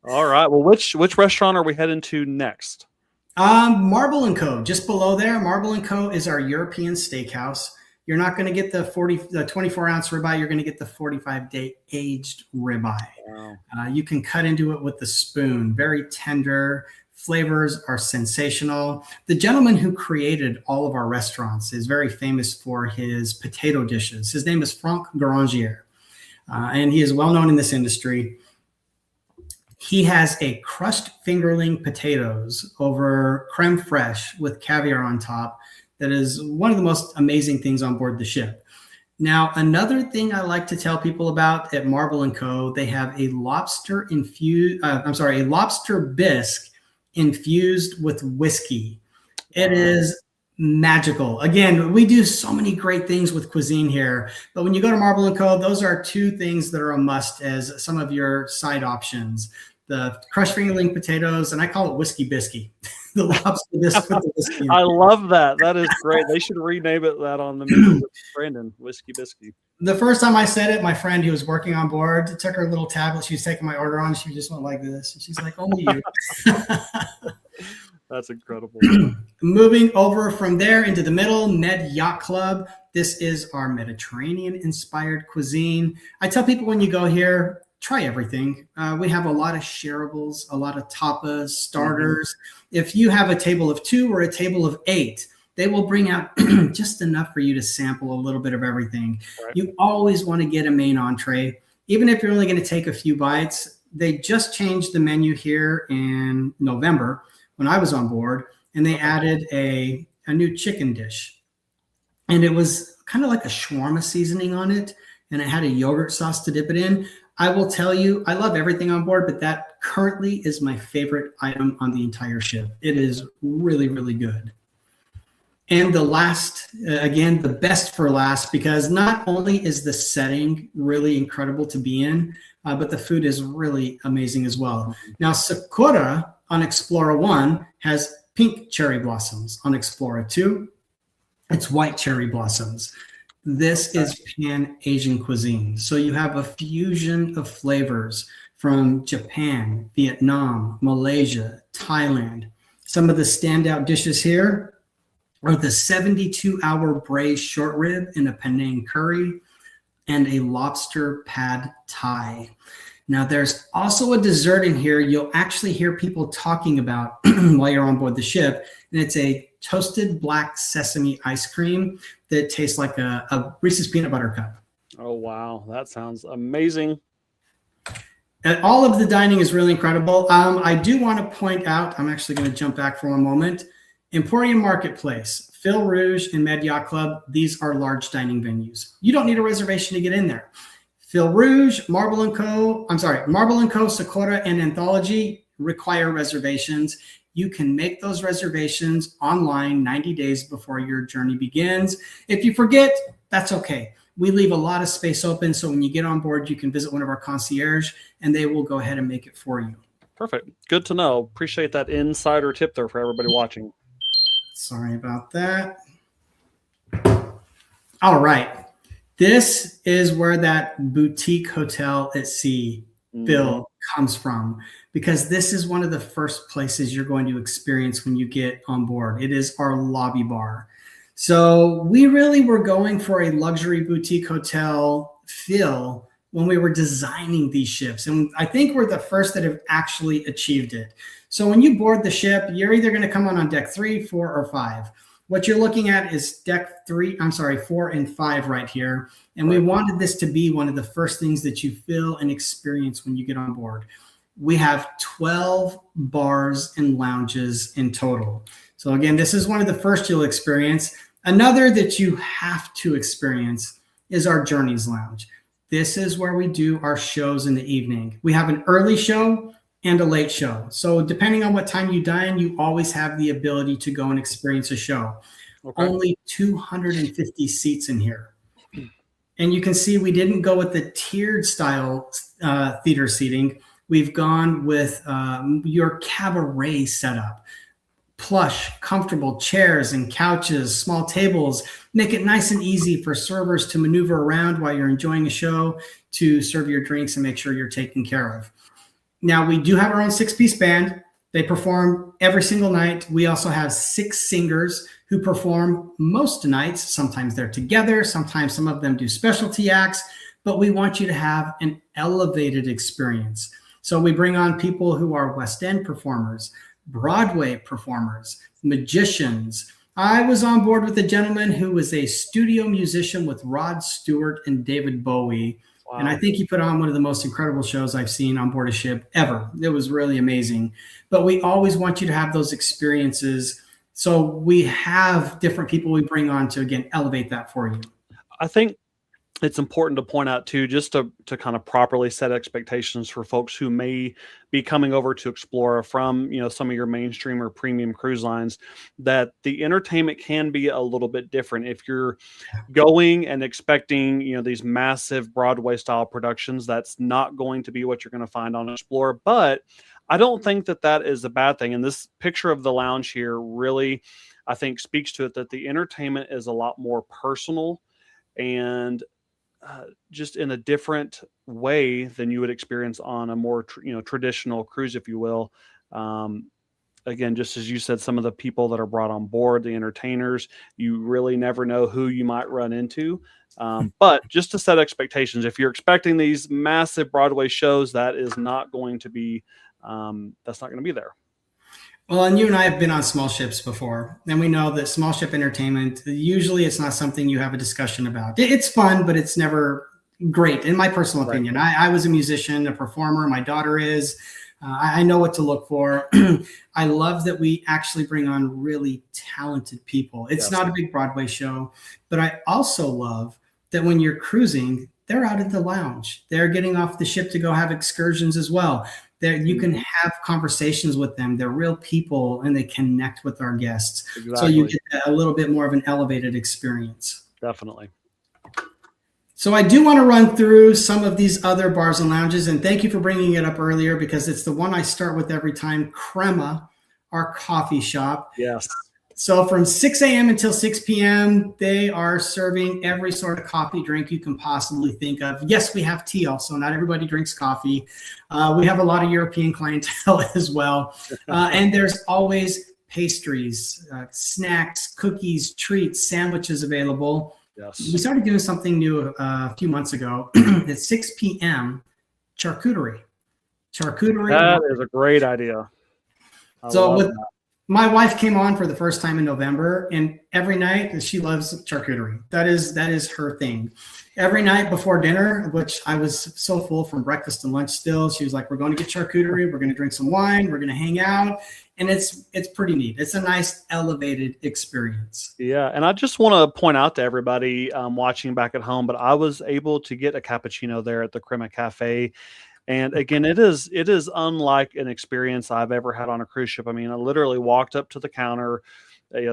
All right. Well, which restaurant are we heading to next? Marble & Co. Just below there, Marble & Co. is our European steakhouse. You're not going to get the 24-ounce ribeye. You're going to get the 45-day aged ribeye. Wow. You can cut into it with the spoon. Very tender. Flavors are sensational. The gentleman who created all of our restaurants is very famous for his potato dishes. His name is Franck Garangier, and he is well known in this industry. He has a crushed fingerling potatoes over creme fraiche with caviar on top. That is one of the most amazing things on board the ship. Now, another thing I like to tell people about at Marble & Co., they have a lobster bisque infused with whiskey. It is Magical. Again, we do so many great things with cuisine here, but when you go to Marble and Co., those are two things that are a must as some of your side options. The crushed fingerling potatoes, and I call it whiskey biscuit. The lobster bisque with the whiskey. I love that. That is great. They should rename it that on the menu with Brandon, whiskey biscuit. The first time I said it, my friend who was working on board took her little tablet. She was taking my order on. She just went like this. And she's like, only you. That's incredible. Moving over from there into the middle, Med Yacht Club. This is our Mediterranean-inspired cuisine. I tell people when you go here, try everything. We have a lot of shareables, a lot of tapas, starters. If you have a table of 2 or a table of 8, they will bring out just enough for you to sample a little bit of everything. Right. You always want to get a main entree. Even if you're only going to take a few bites, they just changed the menu here in November when I was on board, and they added a new chicken dish. And it was kind of like a shawarma seasoning on it, and it had a yogurt sauce to dip it in. I will tell you, I love everything on board, but that currently is my favorite item on the entire ship. It is really, really good. And the last, again, the best for last, because not only is the setting really incredible to be in, but the food is really amazing as well. Now, Sakura on Explora 1 has pink cherry blossoms. On Explora 2, it's white cherry blossoms. This is Pan-Asian cuisine. So you have a fusion of flavors from Japan, Vietnam, Malaysia, Thailand. Some of the standout dishes here are the 72-hour braised short rib in a Penang curry and a lobster pad thai. Now, there's also a dessert in here you'll actually hear people talking about while you're on board the ship, and it's a toasted black sesame ice cream that tastes like a Reese's peanut butter cup. Oh, wow. That sounds amazing. And all of the dining is really incredible. I do want to point out, I'm actually going to jump back for one moment. Emporium Marketplace, Phil Rouge, and Med Yacht Club, these are large dining venues. You don't need a reservation to get in there. Phil Rouge, Marble & Co., Sakura, and Anthology require reservations. You can make those reservations online 90 days before your journey begins. If you forget, that's okay. We leave a lot of space open, so when you get on board, you can visit one of our concierge, and they will go ahead and make it for you. Perfect. Good to know. Appreciate that insider tip there for everybody watching. Sorry about that. All right. This is where that boutique hotel at sea feel comes from, because this is one of the first places you're going to experience when you get on board. It is our lobby bar. So we really were going for a luxury boutique hotel feel when we were designing these ships. And I think we're the first that have actually achieved it. So when you board the ship, you're either going to come on deck 3, 4, or 5. What you're looking at is deck 4 and 5 right here. And we wanted this to be one of the first things that you feel and experience when you get on board. We have 12 bars and lounges in total. So again, this is one of the first you'll experience. Another that you have to experience is our Journeys Lounge. This is where we do our shows in the evening. We have an early show and a late show. So depending on what time you dine, you always have the ability to go and experience a show. Okay. Only 250 seats in here. And you can see we didn't go with the tiered style theater seating. We've gone with your cabaret setup. Plush, comfortable chairs and couches, small tables, make it nice and easy for servers to maneuver around while you're enjoying a show, to serve your drinks and make sure you're taken care of. Now, we do have our own 6-piece band. They perform every single night. We also have 6 singers who perform most nights. Sometimes they're together. Sometimes some of them do specialty acts. But we want you to have an elevated experience. So we bring on people who are West End performers, Broadway performers, magicians. I was on board with a gentleman who was a studio musician with Rod Stewart and David Bowie. Wow. And I think he put on one of the most incredible shows I've seen on board a ship ever. It was really amazing. But we always want you to have those experiences. So we have different people we bring on to, again, elevate that for you. I think it's important to point out too, just to kind of properly set expectations for folks who may be coming over to Explora from, some of your mainstream or premium cruise lines, that the entertainment can be a little bit different. If you're going and expecting, these massive Broadway style productions, that's not going to be what you're going to find on Explore. But I don't think that that is a bad thing. And this picture of the lounge here really, I think, speaks to it, that the entertainment is a lot more personal and just in a different way than you would experience on a more traditional cruise, if you will. Again, just as you said, some of the people that are brought on board, the entertainers, you really never know who you might run into. But just to set expectations, if you're expecting these massive Broadway shows, that is not going to be that's not going to be there. Well, and you and I have been on small ships before, and we know that small ship entertainment, usually it's not something you have a discussion about. It's fun, but it's never great, in my personal opinion. I was a musician, a performer. My daughter is. I know what to look for. I love that we actually bring on really talented people. It's not a big Broadway show, but I also love that when you're cruising, they're out at the lounge. They're getting off the ship to go have excursions as well. You can have conversations with them. They're real people and they connect with our guests. Exactly. So you get a little bit more of an elevated experience. Definitely. So I do want to run through some of these other bars and lounges, and thank you for bringing it up earlier because it's the one I start with every time, Crema, our coffee shop. Yes. So from 6 a.m. until 6 p.m., they are serving every sort of coffee drink you can possibly think of. Yes, we have tea also. Not everybody drinks coffee. We have a lot of European clientele as well. And there's always pastries, snacks, cookies, treats, sandwiches available. Yes. We started doing something new a few months ago. At 6 p.m., charcuterie. That is a great idea. My wife came on for the first time in November, and every night she loves charcuterie. That is her thing. Every night before dinner, which I was so full from breakfast and lunch still, she was like, we're going to get charcuterie. We're going to drink some wine. We're going to hang out. And it's pretty neat. It's a nice elevated experience. Yeah. And I just want to point out to everybody watching back at home, but I was able to get a cappuccino there at the Crema Cafe. And again, it is unlike an experience I've ever had on a cruise ship. I mean, I literally walked up to the counter,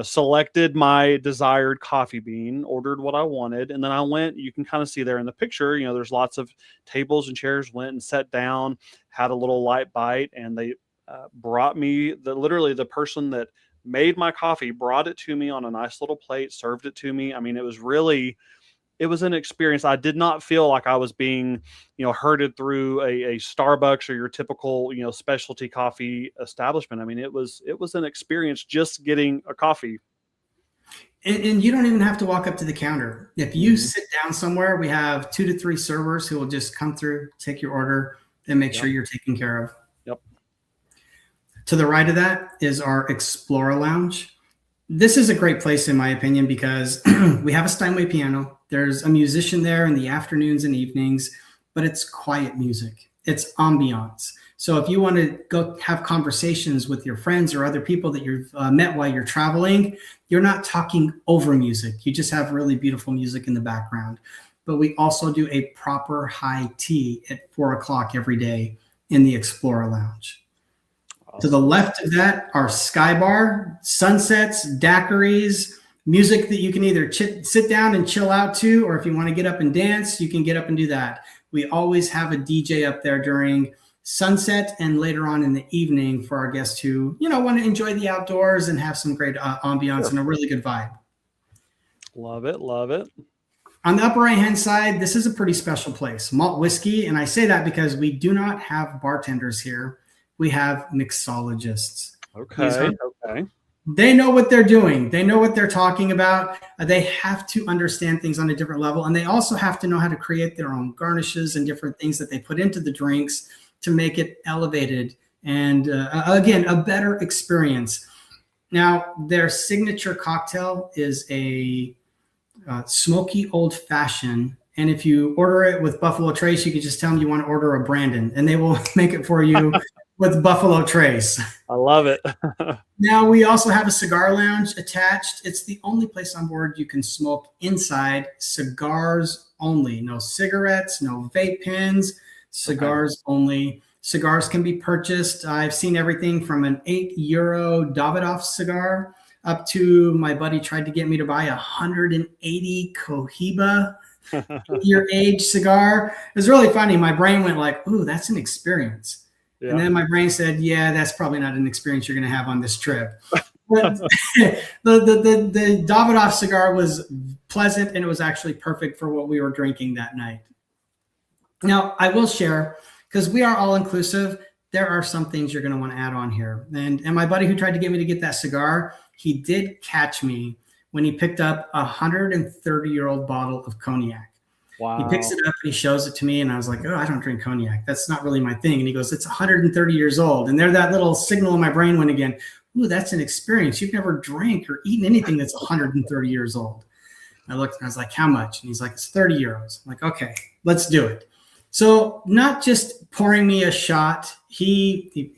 selected my desired coffee bean, ordered what I wanted, and then I went. You can kind of see there in the picture, there's lots of tables and chairs, went and sat down, had a little light bite, and they brought me literally the person that made my coffee brought it to me on a nice little plate, served it to me. I mean, it was an experience. I did not feel like I was being, herded through a Starbucks or your typical, specialty coffee establishment. I mean, it was an experience just getting a coffee. And you don't even have to walk up to the counter. If you sit down somewhere, we have 2 to 3 servers who will just come through, take your order, and make sure you're taken care of. Yep. To the right of that is our Explora Lounge. This is a great place, in my opinion, because we have a Steinway piano. There's a musician there in the afternoons and evenings, but it's quiet music. It's ambiance. So if you want to go have conversations with your friends or other people that you've met while you're traveling, you're not talking over music. You just have really beautiful music in the background. But we also do a proper high tea at 4 o'clock every day in the Explora Lounge. Awesome. To the left of that are Sky Bar, sunsets, daiquiris, music that you can either sit down and chill out to, or if you want to get up and dance, you can get up and do that. We always have a DJ up there during sunset and later on in the evening for our guests who, want to enjoy the outdoors and have some great ambiance and a really good vibe. Love it. Love it. On the upper right-hand side, this is a pretty special place, malt whiskey. And I say that because we do not have bartenders here. We have mixologists. Okay. They know what they're doing. They know what they're talking about. They have to understand things on a different level. And they also have to know how to create their own garnishes and different things that they put into the drinks to make it elevated and, again, a better experience. Now, their signature cocktail is a smoky old fashioned. And if you order it with Buffalo Trace, you can just tell them you want to order a Brandon, and they will make it for you with Buffalo Trace. I love it. Now, we also have a cigar lounge attached. It's the only place on board you can smoke inside, cigars only. No cigarettes, no vape pens, cigars only. Cigars can be purchased. I've seen everything from an €8 Davidoff cigar up to my buddy tried to get me to buy a 180 Cohiba your age cigar. It was really funny. My brain went like, ooh, that's an experience. Yeah. And then my brain said, yeah, that's probably not an experience you're going to have on this trip. But the Davidoff cigar was pleasant, and it was actually perfect for what we were drinking that night. Now, I will share, because we are all inclusive, there are some things you're going to want to add on here. And my buddy who tried to get me to get that cigar, he did catch me when he picked up a 130-year-old bottle of cognac. Wow. He picks it up and he shows it to me, and I was like, oh, I don't drink cognac. That's not really my thing. And he goes, it's 130 years old. And there that little signal in my brain went again, ooh, that's an experience. You've never drank or eaten anything that's 130 years old. I looked and I was like, how much? And he's like, it's 30 euros. I'm like, okay, let's do it. So not just pouring me a shot, he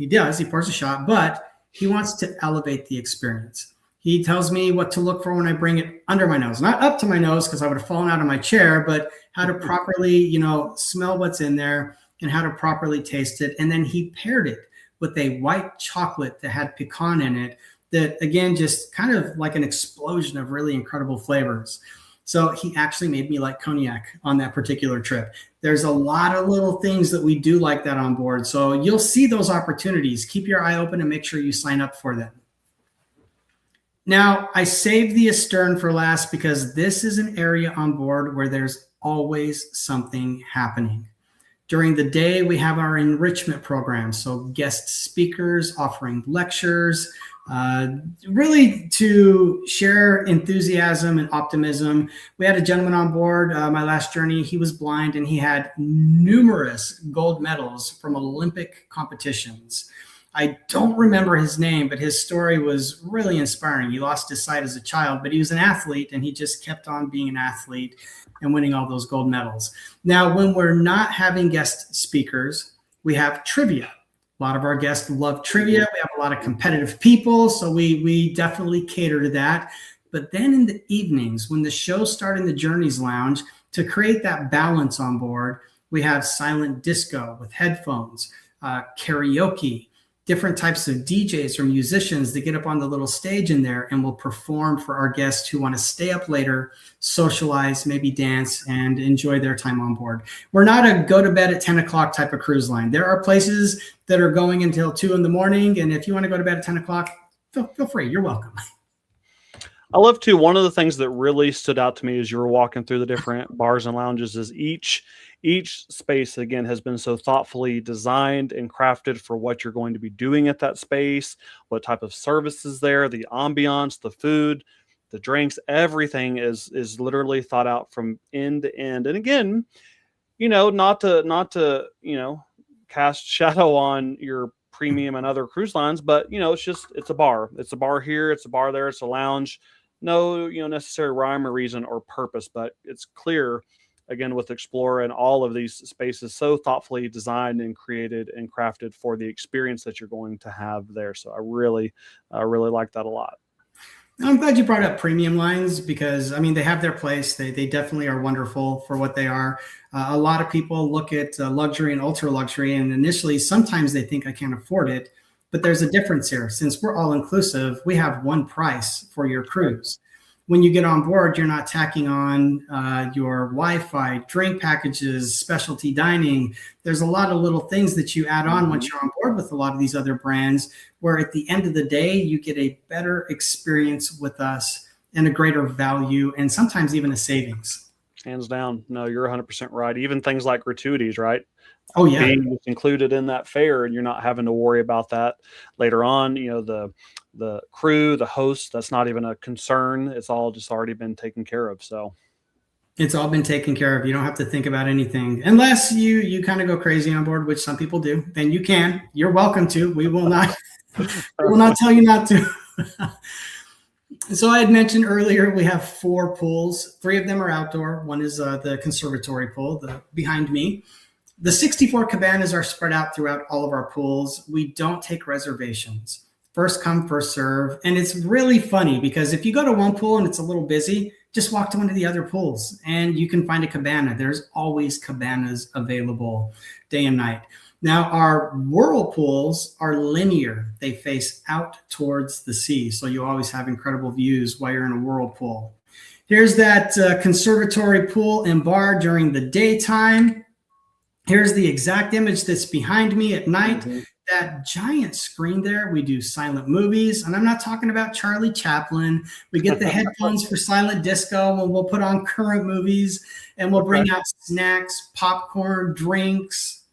pours a shot, but he wants to elevate the experience. He tells me what to look for when I bring it under my nose, not up to my nose because I would have fallen out of my chair, but how to properly, smell what's in there and how to properly taste it. And then he paired it with a white chocolate that had pecan in it that, again, just kind of like an explosion of really incredible flavors. So he actually made me like cognac on that particular trip. There's a lot of little things that we do like that on board. So you'll see those opportunities. Keep your eye open and make sure you sign up for them. Now, I saved the Astern for last because this is an area on board where there's always something happening. During the day, we have our enrichment program. So guest speakers offering lectures, really to share enthusiasm and optimism. We had a gentleman on board my last journey. He was blind and he had numerous gold medals from Olympic competitions. I don't remember his name, but his story was really inspiring. He lost his sight as a child, but he was an athlete and he just kept on being an athlete and winning all those gold medals. Now, when we're not having guest speakers, we have trivia. A lot of our guests love trivia. We have a lot of competitive people, so we definitely cater to that. But then in the evenings, when the shows start in the Journeys Lounge, to create that balance on board, we have silent disco with headphones, karaoke, different types of DJs or musicians that get up on the little stage in there and will perform for our guests who want to stay up later, socialize, maybe dance, and enjoy their time on board. We're not a go to bed at 10 o'clock type of cruise line. There are places that are going until 2 in the morning. And if you want to go to bed at 10 o'clock, feel free. You're welcome. I love too. One of the things that really stood out to me as you were walking through the different bars and lounges is each space, again, has been so thoughtfully designed and crafted for what you're going to be doing at that space, what type of service is there, the ambiance, the food, the drinks, everything is literally thought out from end to end. And again, not to cast shadow on your premium and other cruise lines, but it's a bar. It's a bar here, it's a bar there, it's a lounge. No, necessary rhyme or reason or purpose, but it's clear, again, with Explora and all of these spaces so thoughtfully designed and created and crafted for the experience that you're going to have there. So I really like that a lot. I'm glad you brought up premium lines because, they have their place. They definitely are wonderful for what they are. A lot of people look at luxury and ultra luxury, and initially, sometimes they think I can't afford it. But there's a difference here. Since we're all inclusive, we have one price for your cruise. When you get on board, you're not tacking on your Wi-Fi, drink packages, specialty dining. There's a lot of little things that you add on once you're on board with a lot of these other brands, where at the end of the day, you get a better experience with us and a greater value and sometimes even a savings. Hands down. No, you're 100% right. Even things like gratuities, right? Oh, yeah. Being included in that fare, and you're not having to worry about that later on. The crew, the host, that's not even a concern. It's all just already been taken care of. So it's all been taken care of. You don't have to think about anything unless you kind of go crazy on board, which some people do. Then you can. You're welcome to. We will not. We will not tell you not to. So I had mentioned earlier we have 4 pools. 3 of them are outdoor. One is the conservatory pool, behind me. The 64 cabanas are spread out throughout all of our pools. We don't take reservations. First come, first serve. And it's really funny because if you go to one pool and it's a little busy, just walk to one of the other pools and you can find a cabana. There's always cabanas available day and night. Now, our whirlpools are linear. They face out towards the sea. So you always have incredible views while you're in a whirlpool. Here's that conservatory pool and bar during the daytime. Here's the exact image that's behind me at night. Mm-hmm. That giant screen there, we do silent movies. And I'm not talking about Charlie Chaplin. We get the headphones for silent disco, and we'll put on current movies, and we'll bring out snacks, popcorn, drinks.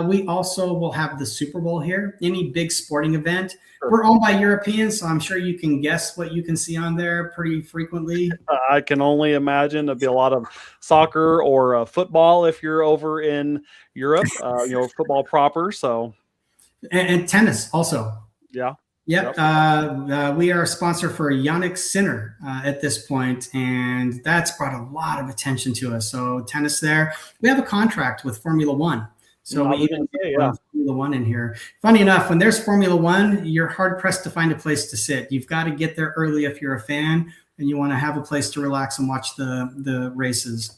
We also will have the Super Bowl here, any big sporting event. Sure. We're owned by Europeans, so I'm sure you can guess what you can see on there pretty frequently. I can only imagine there'll be a lot of soccer or football if you're over in Europe, football proper. So, and tennis also. Yeah. Yep. We are a sponsor for Yannick Sinner at this point, and that's brought a lot of attention to us. So tennis there. We have a contract with Formula One. So we even get Formula One in here. Funny enough, when there's Formula One, you're hard pressed to find a place to sit. You've got to get there early if you're a fan and you want to have a place to relax and watch the races.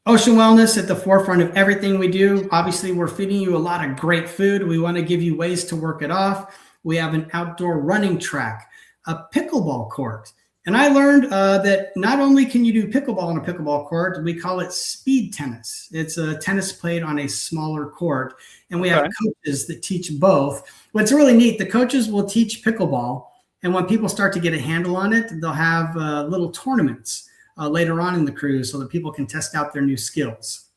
Ocean wellness at the forefront of everything we do. Obviously, we're feeding you a lot of great food. We want to give you ways to work it off. We have an outdoor running track, a pickleball court. And I learned that not only can you do pickleball on a pickleball court, we call it speed tennis. It's a tennis played on a smaller court. And we have coaches that teach both. What's really neat, the coaches will teach pickleball. And when people start to get a handle on it, they'll have little tournaments later on in the cruise so that people can test out their new skills.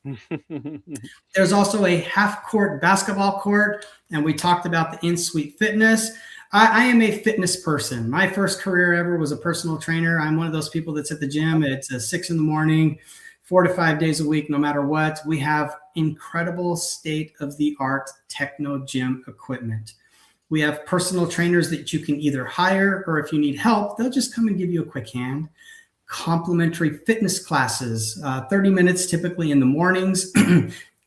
There's also a half-court basketball court. And we talked about the in-suite fitness. I am a fitness person. My first career ever was a personal trainer. I'm one of those people that's at the gym at 6 a.m, 4 to 5 days a week, no matter what. We have incredible state-of-the-art techno gym equipment. We have personal trainers that you can either hire, or if you need help, they'll just come and give you a quick hand. Complimentary fitness classes, 30 minutes typically in the mornings.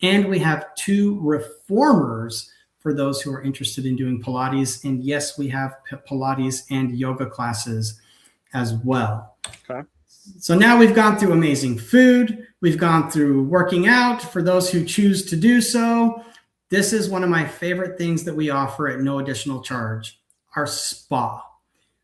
And we have 2 reformers for those who are interested in doing Pilates. And yes, we have Pilates and yoga classes as well. Okay. So now we've gone through amazing food. We've gone through working out for those who choose to do so. This is one of my favorite things that we offer at no additional charge, our spa.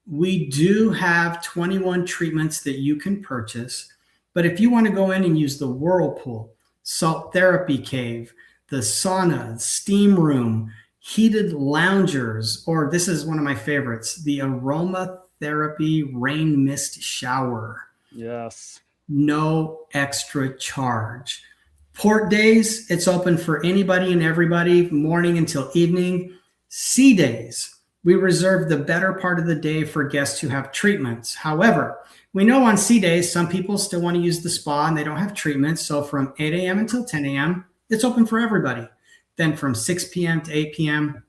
We do have 21 treatments that you can purchase. But if you want to go in and use the whirlpool, salt therapy cave, the sauna, steam room, heated loungers, or this is one of my favorites, the aromatherapy rain mist shower. Yes. No extra charge. Port days, it's open for anybody and everybody, morning until evening. Sea days, we reserve the better part of the day for guests who have treatments. However, we know on sea days, some people still want to use the spa and they don't have treatments. So from 8 a.m. until 10 a.m., it's open for everybody. Then from 6 p.m. to 8 p.m.,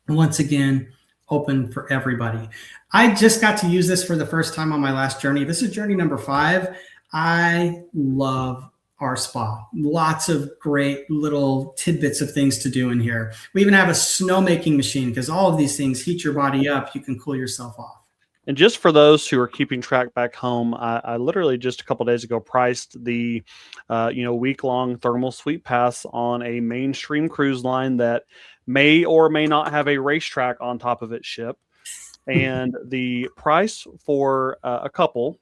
once again, open for everybody. I just got to use this for the first time on my last journey. This is journey number 5. I love our spa. Lots of great little tidbits of things to do in here. We even have a snowmaking machine because all of these things heat your body up. You can cool yourself off. And just for those who are keeping track back home, I literally just a couple days ago priced the week-long thermal suite pass on a mainstream cruise line that may or may not have a racetrack on top of its ship. And the price for a couple,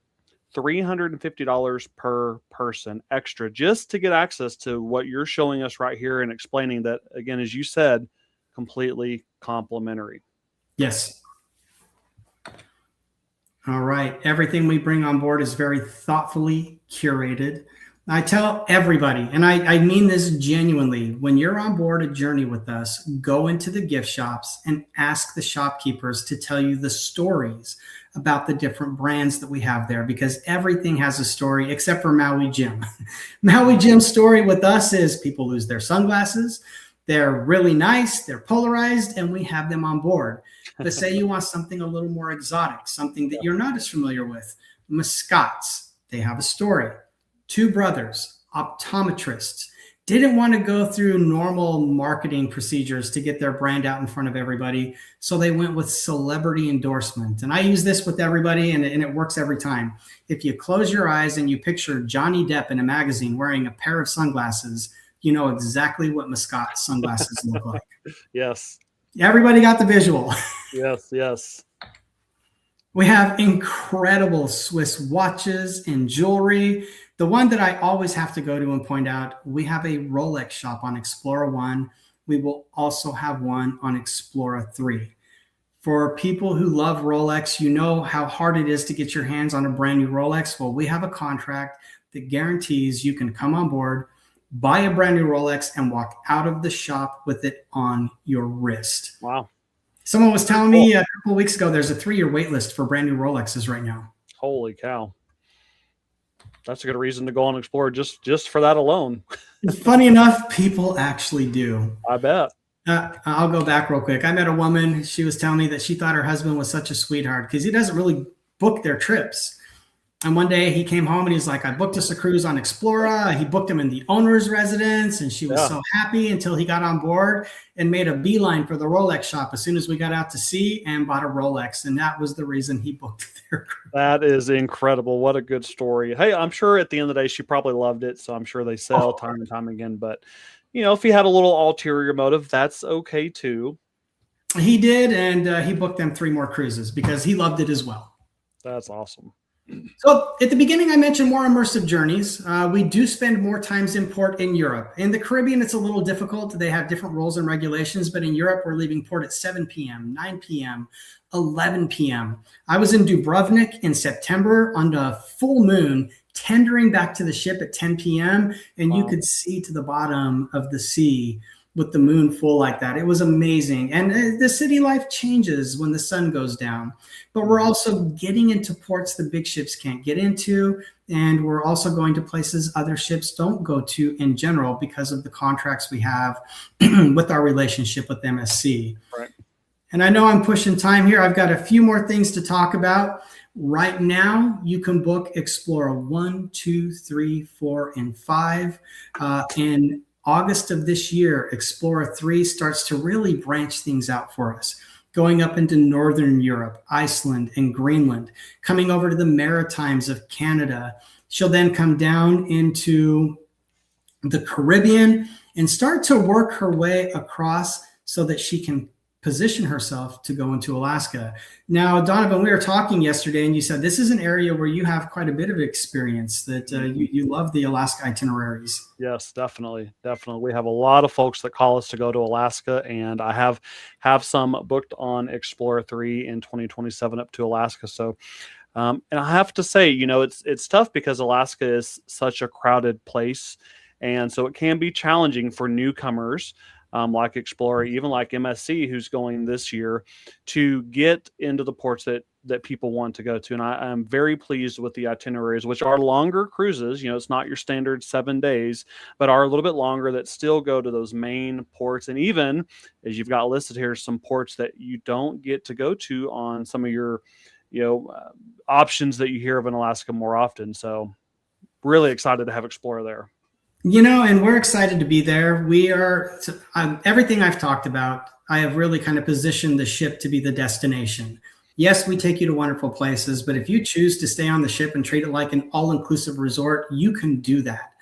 $350 per person extra, just to get access to what you're showing us right here and explaining that, again, as you said, completely complimentary. Yes. All right. Everything we bring on board is very thoughtfully curated. I tell everybody, and I mean this genuinely, when you're on board a journey with us, go into the gift shops and ask the shopkeepers to tell you the stories about the different brands that we have there, because everything has a story except for Maui Jim. Maui Jim's story with us is people lose their sunglasses. They're really nice. They're polarized, and we have them on board. But say you want something a little more exotic, something that you're not as familiar with. Mascots, they have a story. 2 brothers, optometrists, didn't want to go through normal marketing procedures to get their brand out in front of everybody. So they went with celebrity endorsement. And I use this with everybody, and it works every time. If you close your eyes and you picture Johnny Depp in a magazine wearing a pair of sunglasses, you know exactly what Mascot sunglasses look like. Yes. Everybody got the visual. Yes, yes. We have incredible Swiss watches and jewelry. The one that I always have to go to and point out, we have a Rolex shop on Explora 1. We will also have one on Explora 3. For people who love Rolex, you know how hard it is to get your hands on a brand new Rolex. Well, we have a contract that guarantees you can come on board, buy a brand new Rolex, and walk out of the shop with it on your wrist. Wow. Someone was telling me a couple of weeks ago, there's a 3-year wait list for brand new Rolexes right now. Holy cow. That's a good reason to go on Explore just for that alone. Funny enough, people actually do. I bet. I'll go back real quick. I met a woman. She was telling me that she thought her husband was such a sweetheart because he doesn't really book their trips. And one day he came home and he's like, I booked us a cruise on Explora. He booked him in the owner's residence. And she was so happy until he got on board and made a beeline for the Rolex shop as soon as we got out to sea and bought a Rolex. And that was the reason he booked their cruise. That is incredible. What a good story. Hey, I'm sure at the end of the day, she probably loved it. So I'm sure they sell time and time again. But, you know, if he had a little ulterior motive, that's okay too. He did. And he booked them 3 more cruises because he loved it as well. That's awesome. So at the beginning, I mentioned more immersive journeys. We do spend more times in port in Europe. In the Caribbean, it's a little difficult. They have different rules and regulations. But in Europe, we're leaving port at 7 p.m., 9 p.m., 11 p.m. I was in Dubrovnik in September on a full moon, tendering back to the ship at 10 p.m. And you could see to the bottom of the sea with the moon full like that. It was amazing. And the city life changes when the sun goes down. But we're also getting into ports the big ships can't get into. And we're also going to places other ships don't go to in general because of the contracts we have with our relationship with MSC. Right. And I know I'm pushing time here. I've got a few more things to talk about. Right now, you can book Explora 1, 2, 3, 4, and 5. In August of this year, Explora 3 starts to really branch things out for us, going up into Northern Europe, Iceland, and Greenland, coming over to the Maritimes of Canada. She'll then come down into the Caribbean and start to work her way across so that she can position herself to go into Alaska. Now, Donovan, we were talking yesterday and you said this is an area where you have quite a bit of experience, that you love the Alaska itineraries. Yes, definitely. Definitely. We have a lot of folks that call us to go to Alaska, and I have some booked on Explora 3 in 2027 up to Alaska. So, and I have to say, you know, it's tough because Alaska is such a crowded place. And so it can be challenging for newcomers like Explora, even like MSC, who's going this year, to get into the ports that people want to go to. And I'm very pleased with the itineraries, which are longer cruises. You know, it's not your standard 7 days, but are a little bit longer, that still go to those main ports. And even, as you've got listed here, some ports that you don't get to go to on some of your, options that you hear of in Alaska more often. So really excited to have Explora there. You know, and we're excited to be there. We are, everything I've talked about, I have really kind of positioned the ship to be the destination. Yes, we take you to wonderful places, but if you choose to stay on the ship and treat it like an all-inclusive resort, you can do that.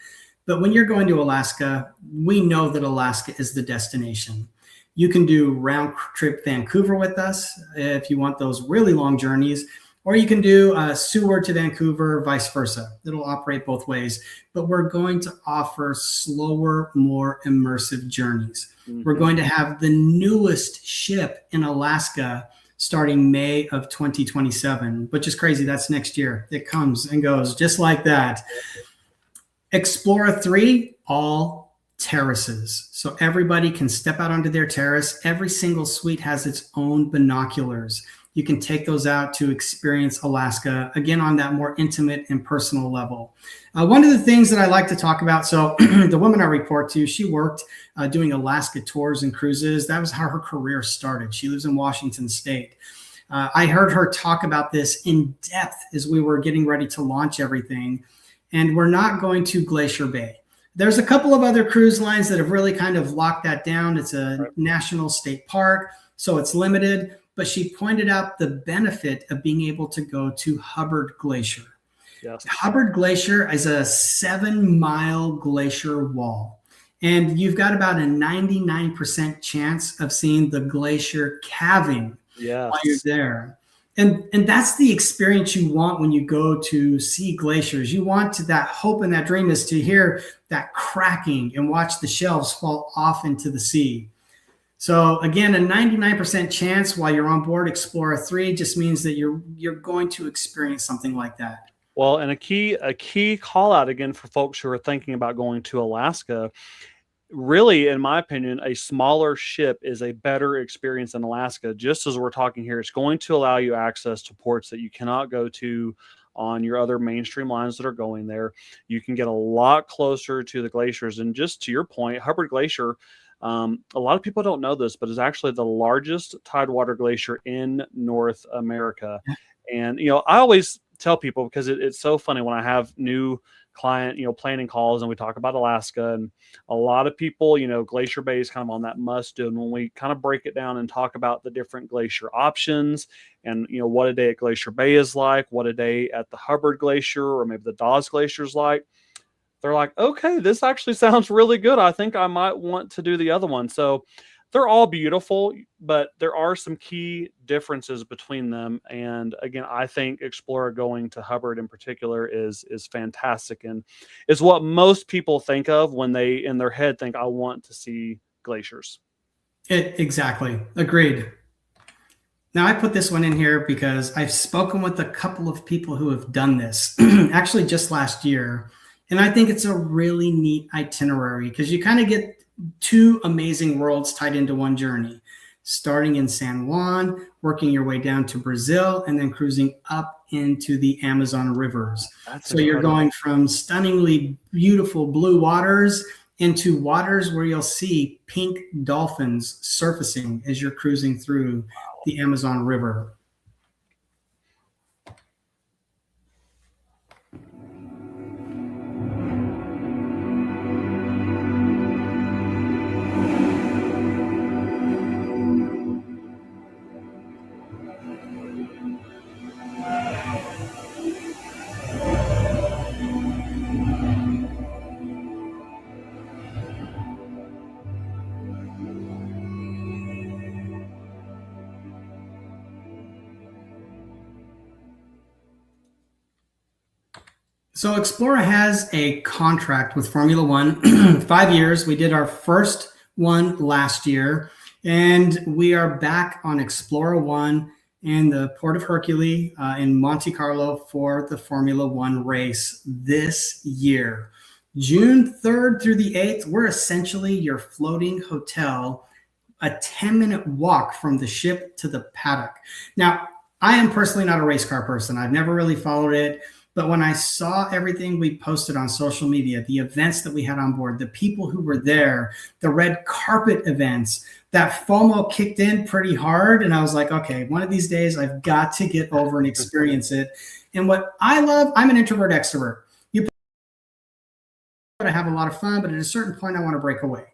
But when you're going to Alaska, we know that Alaska is the destination. You can do round trip Vancouver with us if you want those really long journeys, or you can do Seward to Vancouver, vice versa. It'll operate both ways, but we're going to offer slower, more immersive journeys. Mm-hmm. We're going to have the newest ship in Alaska starting May of 2027, which is crazy. That's next year. It comes and goes just like that. Explora 3, all terraces. So everybody can step out onto their terrace. Every single suite has its own binoculars. You can take those out to experience Alaska, again, on that more intimate and personal level. One of the things that I like to talk about, so the woman I report to, she worked doing Alaska tours and cruises. That was how her career started. She lives in Washington State. I heard her talk about this in depth as we were getting ready to launch everything. And we're not going to Glacier Bay. There's a couple of other cruise lines that have really kind of locked that down. It's a Right. national state park, so it's limited. But she pointed out the benefit of being able to go to Hubbard Glacier. Yes. Hubbard Glacier is a 7-mile glacier wall. And you've got about a 99% chance of seeing the glacier calving while you're Yes. there. And that's the experience you want when you go to see glaciers. You want to, that hope and that dream is to hear that cracking and watch the shelves fall off into the sea. So again, a 99% chance while you're on board Explora 3 just means that you're going to experience something like that. Well, and a key call out again for folks who are thinking about going to Alaska. Really, in my opinion, a smaller ship is a better experience in Alaska. Just as we're talking here, it's going to allow you access to ports that you cannot go to on your other mainstream lines that are going there. You can get a lot closer to the glaciers. And just to your point, Hubbard Glacier, a lot of people don't know this, but is actually the largest tidewater glacier in North America. And, I always tell people, because it's so funny when I have new client, planning calls and we talk about Alaska, and a lot of people, Glacier Bay is kind of on that must do. And when we kind of break it down and talk about the different glacier options and, what a day at Glacier Bay is like, what a day at the Hubbard Glacier or maybe the Dawes Glacier is like, they're like, okay, this actually sounds really good. I think I might want to do the other one. So they're all beautiful, but there are some key differences between them. And again, I think Explorer going to Hubbard in particular is fantastic, and is what most people think of when they in their head think, I want to see glaciers. Exactly. Agreed. Now I put this one in here because I've spoken with a couple of people who have done this actually just last year. And I think it's a really neat itinerary because you kind of get two amazing worlds tied into one journey, starting in San Juan, working your way down to Brazil, and then cruising up into the Amazon rivers. That's so you're incredible. going from stunningly beautiful blue waters into waters where you'll see pink dolphins surfacing as you're cruising through the Amazon River. So Explora has a contract with Formula One, 5 years. We did our first one last year, and we are back on Explora One in the Port of Hercule in Monte Carlo for the Formula One race this year. June 3rd through the 8th, we're essentially your floating hotel, a 10-minute walk from the ship to the paddock. Now, I am personally not a race car person. I've never really followed it. But when I saw everything we posted on social media, the events that we had on board, the people who were there, the red carpet events, that FOMO kicked in pretty hard. And I was like, okay, one of these days I've got to get over and experience it. And what I love, I'm an introvert extrovert. I have a lot of fun, but at a certain point I want to break away.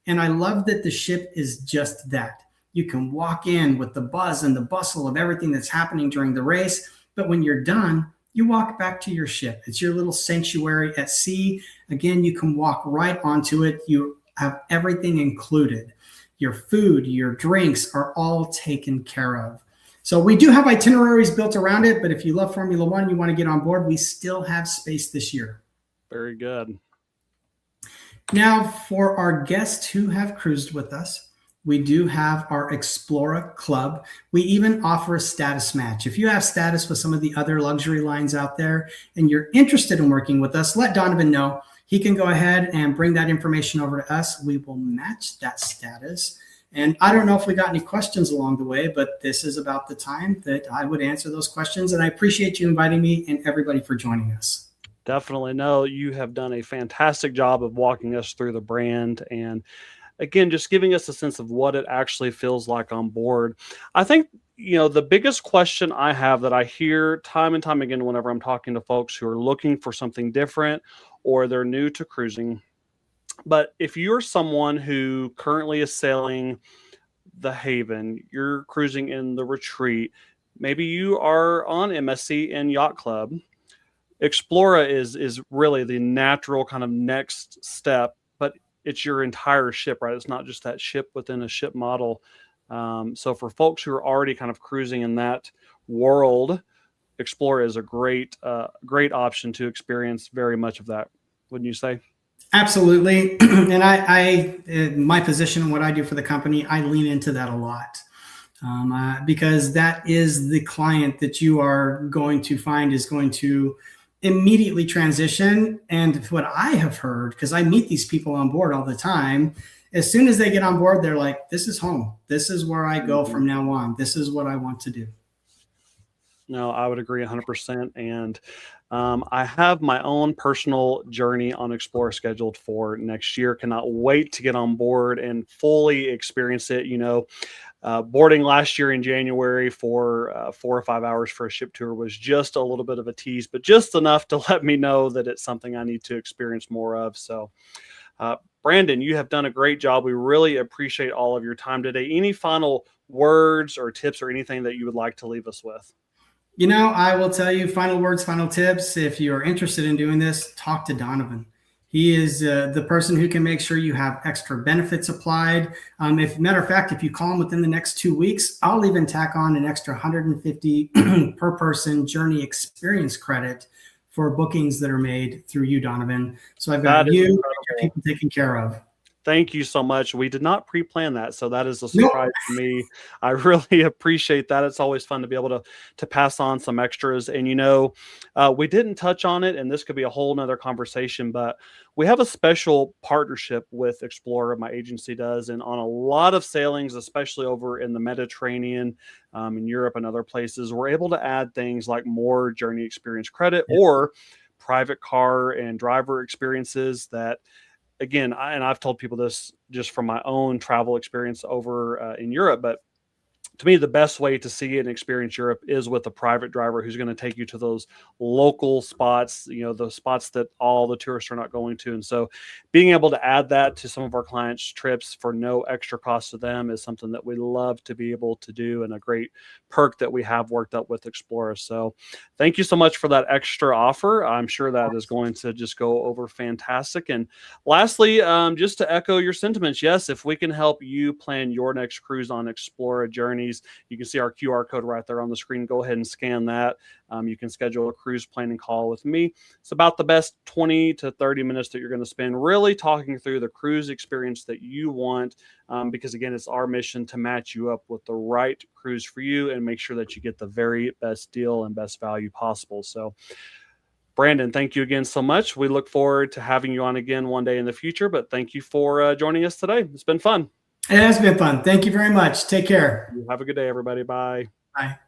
And I love that the ship is just that. You can walk in with the buzz and the bustle of everything that's happening during the race. But when you're done, you walk back to your ship. It's your little sanctuary at sea. Again, you can walk right onto it. You have everything included. Your food, your drinks are all taken care of. So we do have itineraries built around it, but if you love Formula One, you want to get on board, we still have space this year. Very good. Now, for our guests who have cruised with us, we do have our Explora Club. We even offer a status match. If you have status with some of the other luxury lines out there and you're interested in working with us, let Donovan know. He can go ahead and bring that information over to us. We will match that status. And I don't know if we got any questions along the way, but this is about the time that I would answer those questions. And I appreciate you inviting me and everybody for joining us. Definitely. No, you have done a fantastic job of walking us through the brand and, again, just giving us a sense of what it actually feels like on board. I think, the biggest question I have that I hear time and time again whenever I'm talking to folks who are looking for something different or they're new to cruising But if you're someone who currently is sailing the Haven, you're cruising in the Retreat, maybe you are on MSC and Yacht Club, Explora is really the natural kind of next step, but it's your entire ship, right? It's not just that ship within a ship model. So for folks who are already kind of cruising in that world, Explora is a great option to experience very much of that. Wouldn't you say? Absolutely. And my position, what I do for the company, I lean into that a lot. Because that is the client that you are going to find is going to immediately transition. And what I have heard, because I meet these people on board all the time, as soon as they get on board, they're like, this is home. This is where I go from now on. This is what I want to do. No, I would agree 100%. And I have my own personal journey on Explorer scheduled for next year. Cannot wait to get on board and fully experience it. Boarding last year in January for 4 or 5 hours for a ship tour was just a little bit of a tease, but just enough to let me know that it's something I need to experience more of. So, Brandon, you have done a great job. We really appreciate all of your time today. Any final words or tips or anything that you would like to leave us with? I will tell you final words, final tips. If you're interested in doing this, talk to Donovan. He is the person who can make sure you have extra benefits applied. If matter of fact, if you call him within the next 2 weeks, I'll even tack on an extra 150 per person journey experience credit for bookings that are made through you, Donovan. So I've got you and your people taken care of. Thank you so much. We did not pre-plan that, so that is a surprise to me. I really appreciate that. It's always fun to be able to pass on some extras. And we didn't touch on it, and this could be a whole nother conversation, but we have a special partnership with Explorer, my agency does, and on a lot of sailings, especially over in the Mediterranean, in Europe and other places, we're able to add things like more journey experience credit or private car and driver experiences that, again, I've told people this just from my own travel experience over in Europe, but to me, the best way to see and experience Europe is with a private driver who's going to take you to those local spots, those spots that all the tourists are not going to. And so being able to add that to some of our clients' trips for no extra cost to them is something that we love to be able to do, and a great perk that we have worked up with Explorer. So thank you so much for that extra offer. I'm sure that is going to just go over fantastic. And lastly, just to echo your sentiments, yes, if we can help you plan your next cruise on Explora Journeys, you can see our QR code right there on the screen. Go ahead and scan that. You can schedule a cruise planning call with me. It's about the best 20 to 30 minutes that you're going to spend really talking through the cruise experience that you want, because again, it's our mission to match you up with the right cruise for you and make sure that you get the very best deal and best value possible. So Brandon, thank you again so much. We look forward to having you on again one day in the future, but thank you for joining us today. It's been fun. It has been fun. Thank you very much. Take care. Have a good day, everybody. Bye. Bye.